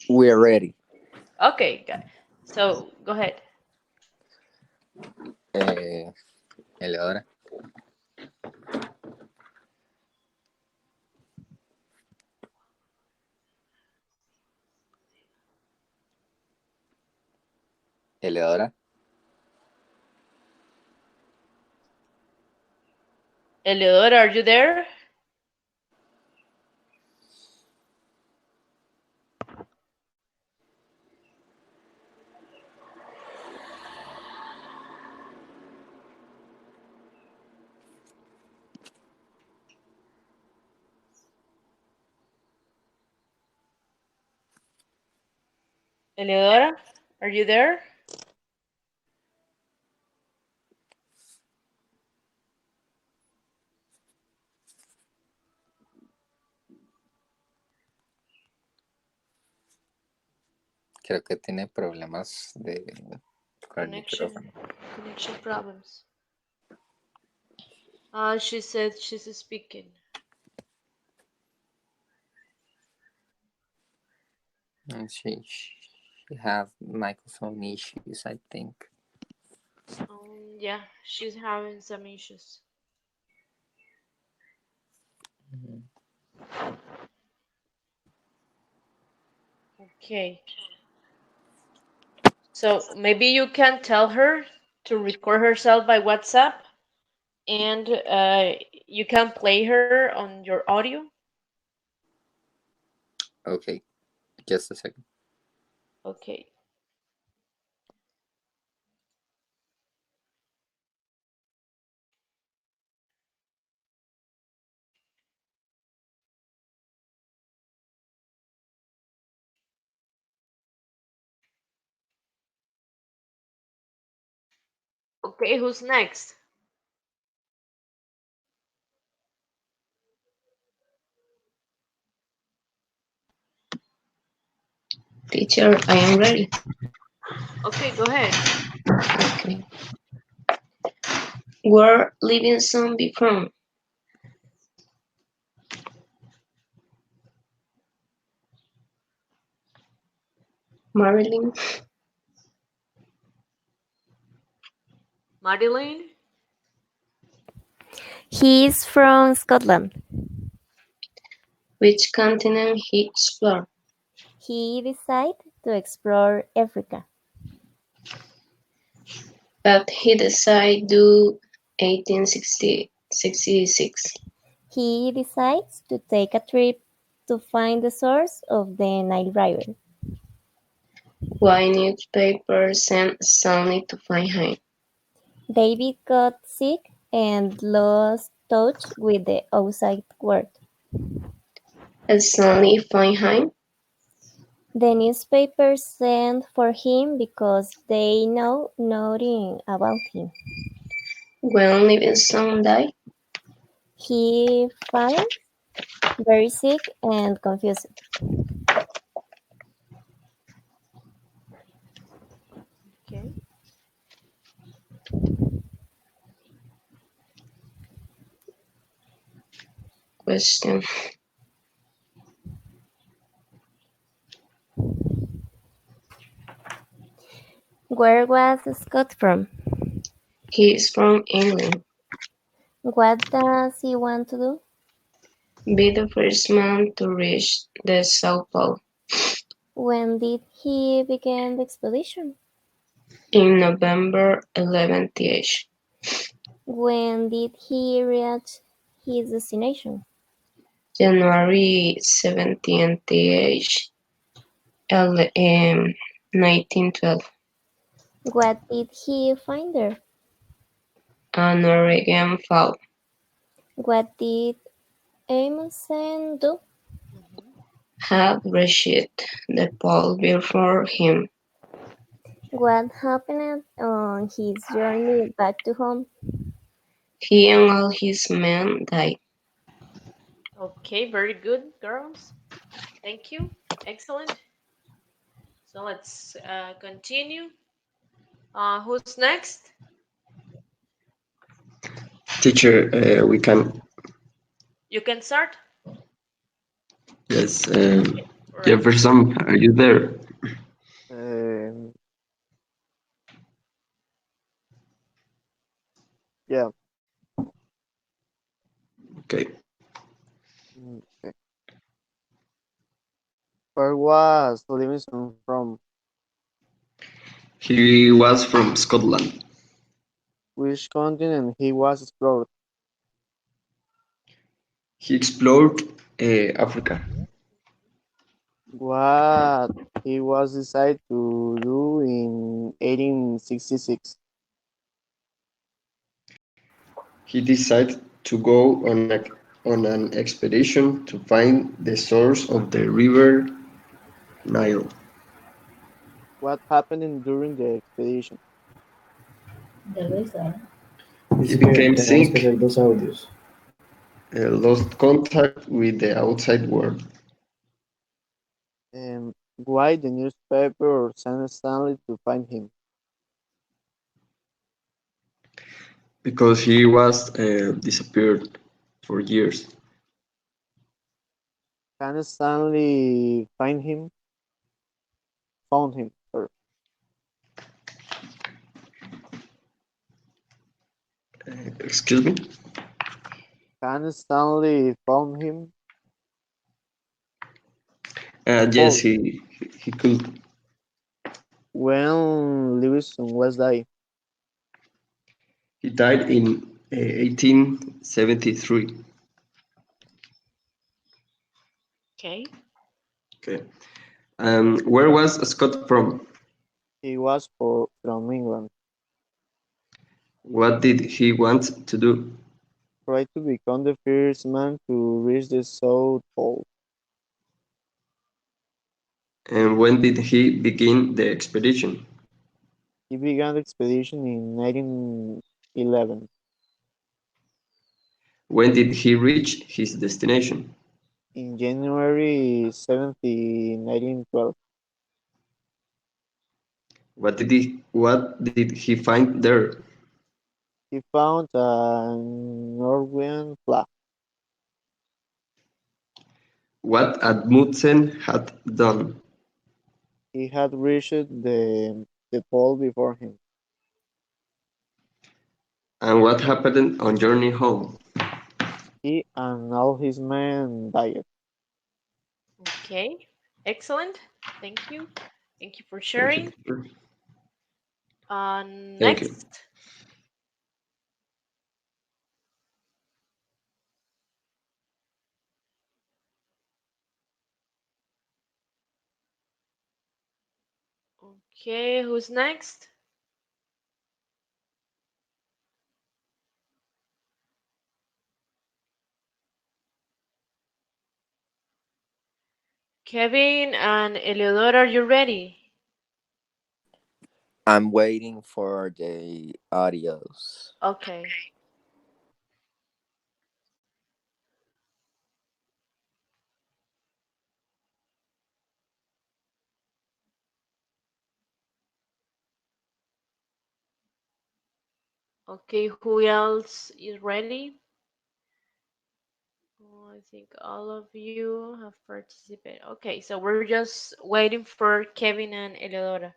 We're ready. Okay, so go ahead. Eh, Eleodora. Eleodora. Eleodora, are you there? Eleodora, are you there? Creo que tiene problemas con el Connection, micrófono. connection problems. She said she's speaking. And she have microphone issues, I think. Yeah, she's having some issues. Mhm. Okay. So maybe you can tell her to record herself by WhatsApp and you can play her on your audio. Okay, just a second. Okay. Okay, who's next? Teacher, I am ready. Okay, go ahead. Okay. Where Livingston be from? Marilyn. Madeline? He is from Scotland. Which continent he explored? He decided to explore Africa. But he decided to 1866. He decides to take a trip to find the source of the Nile River. Why newspaper sent Stanley to find him? David got sick and lost touch with the outside world. Stanley find him? The newspapers sent for him because they know nothing about him. When Livingston died? He fell very sick and confused. Okay. Question. Where was Scott from? He is from England. What does he want to do? Be the first man to reach the South Pole. When did he begin the expedition? In November 11th. When did he reach his destination? January 17th, 1912. What did he find there? An Oregon fall. What did Amundsen do? Had reached the pole before him. What happened on his journey back to home? He and all his men died. Okay, very good, girls. Thank you. Excellent. So let's continue. Who's next? Teacher, we can. You can start. Yes. All right. Jefferson, are you there? Um, yeah. Okay. Okay. Where was Livingston from? He was from Scotland. Which continent he was explored? He explored Africa What he was decided to do in 1866? He decided to go on an expedition to find the source of the river Nile. What happened during the expedition? He Príncipe, became tenemos que sick, hacer dos audios. lost contact with the outside world Why the newspaper sent Stanley to find him? because he was disappeared for years. Can Stanley find him? Found him. Sorry. Excuse me? Can Stanley found him? Yes, Paul. he could. When Livingston was died, He died in 1873. Okay. Okay. Where was Scott from? he was from England. What did he want to do? Tried to become the first man to reach the South Pole. And when did he begin the expedition? He began the expedition in 1911. When did he reach his destination? In January 17, 1912, What did he find there? he found a Norwegian flag. What Amundsen had done? He had reached the pole before him. And what happened on journey home? He and all his men died. Okay. Excellent. Thank you. Thank you for sharing. Perfect. Thank you. Next. Okay, who's next? Kevin and Eleodor, are you ready? I'm waiting for the audios. Okay. Okay, who else is ready? Oh, I think all of you have participated. Okay, so we're just waiting for Kevin and Eleodora.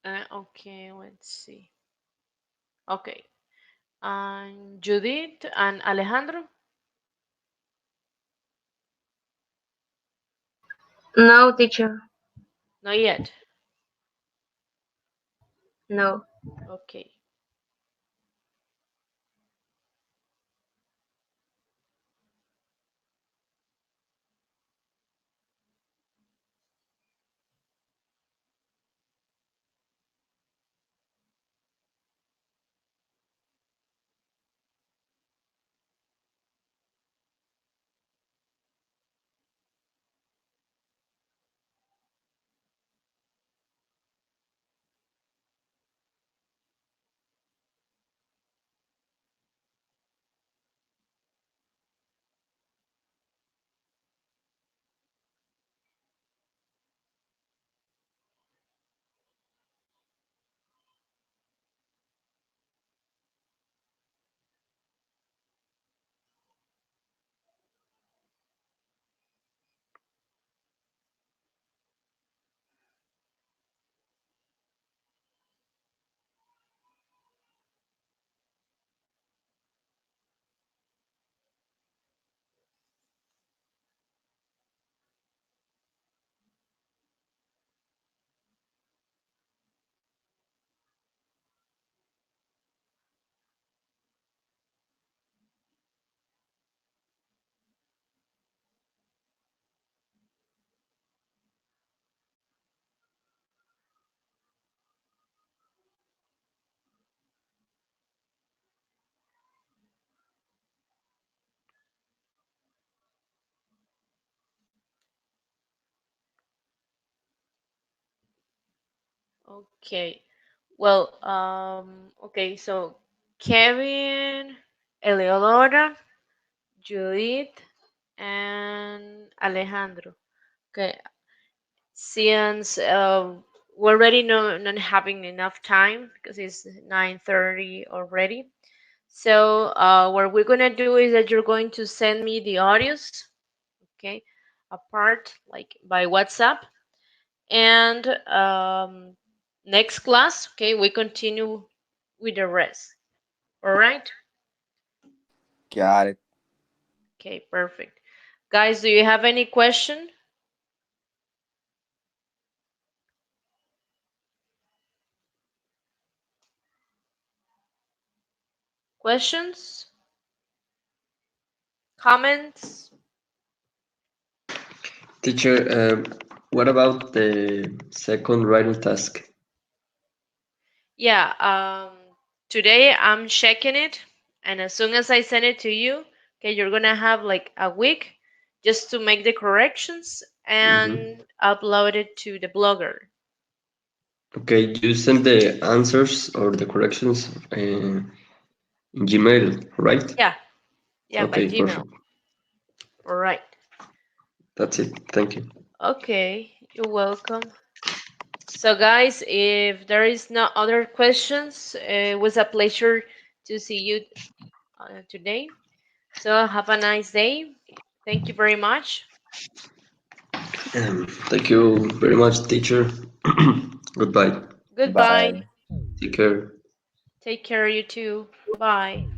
Okay, let's see. Okay, and Judith and Alejandro? No, teacher. Not yet. No. Okay. Okay. Well, okay, so Kevin, Eleonora, Judith, and Alejandro. Okay, since we're already not having enough time because it's 9:30 already. So what we're gonna do is that you're going to send me the audios, okay, apart like by WhatsApp, and next class, okay, we continue with the rest. All right. Got it. Okay, perfect. Guys, do you have any question? Questions? Comments? Teacher, what about the second writing task? Yeah, today I'm checking it, and as soon as I send it to you, okay, you're gonna have like a week just to make the corrections Mm-hmm. and upload it to the blogger. Okay, you send the answers or the corrections in Gmail, right? Yeah, yeah, by Okay, Gmail. perfect. All right. That's it. Thank you. Okay, you're welcome. So, guys, if there is no other questions, it was a pleasure to see you today. So, have a nice day. Thank you very much. Thank you very much, teacher. Goodbye. Goodbye. Bye. Take care. Take care, you too. Bye.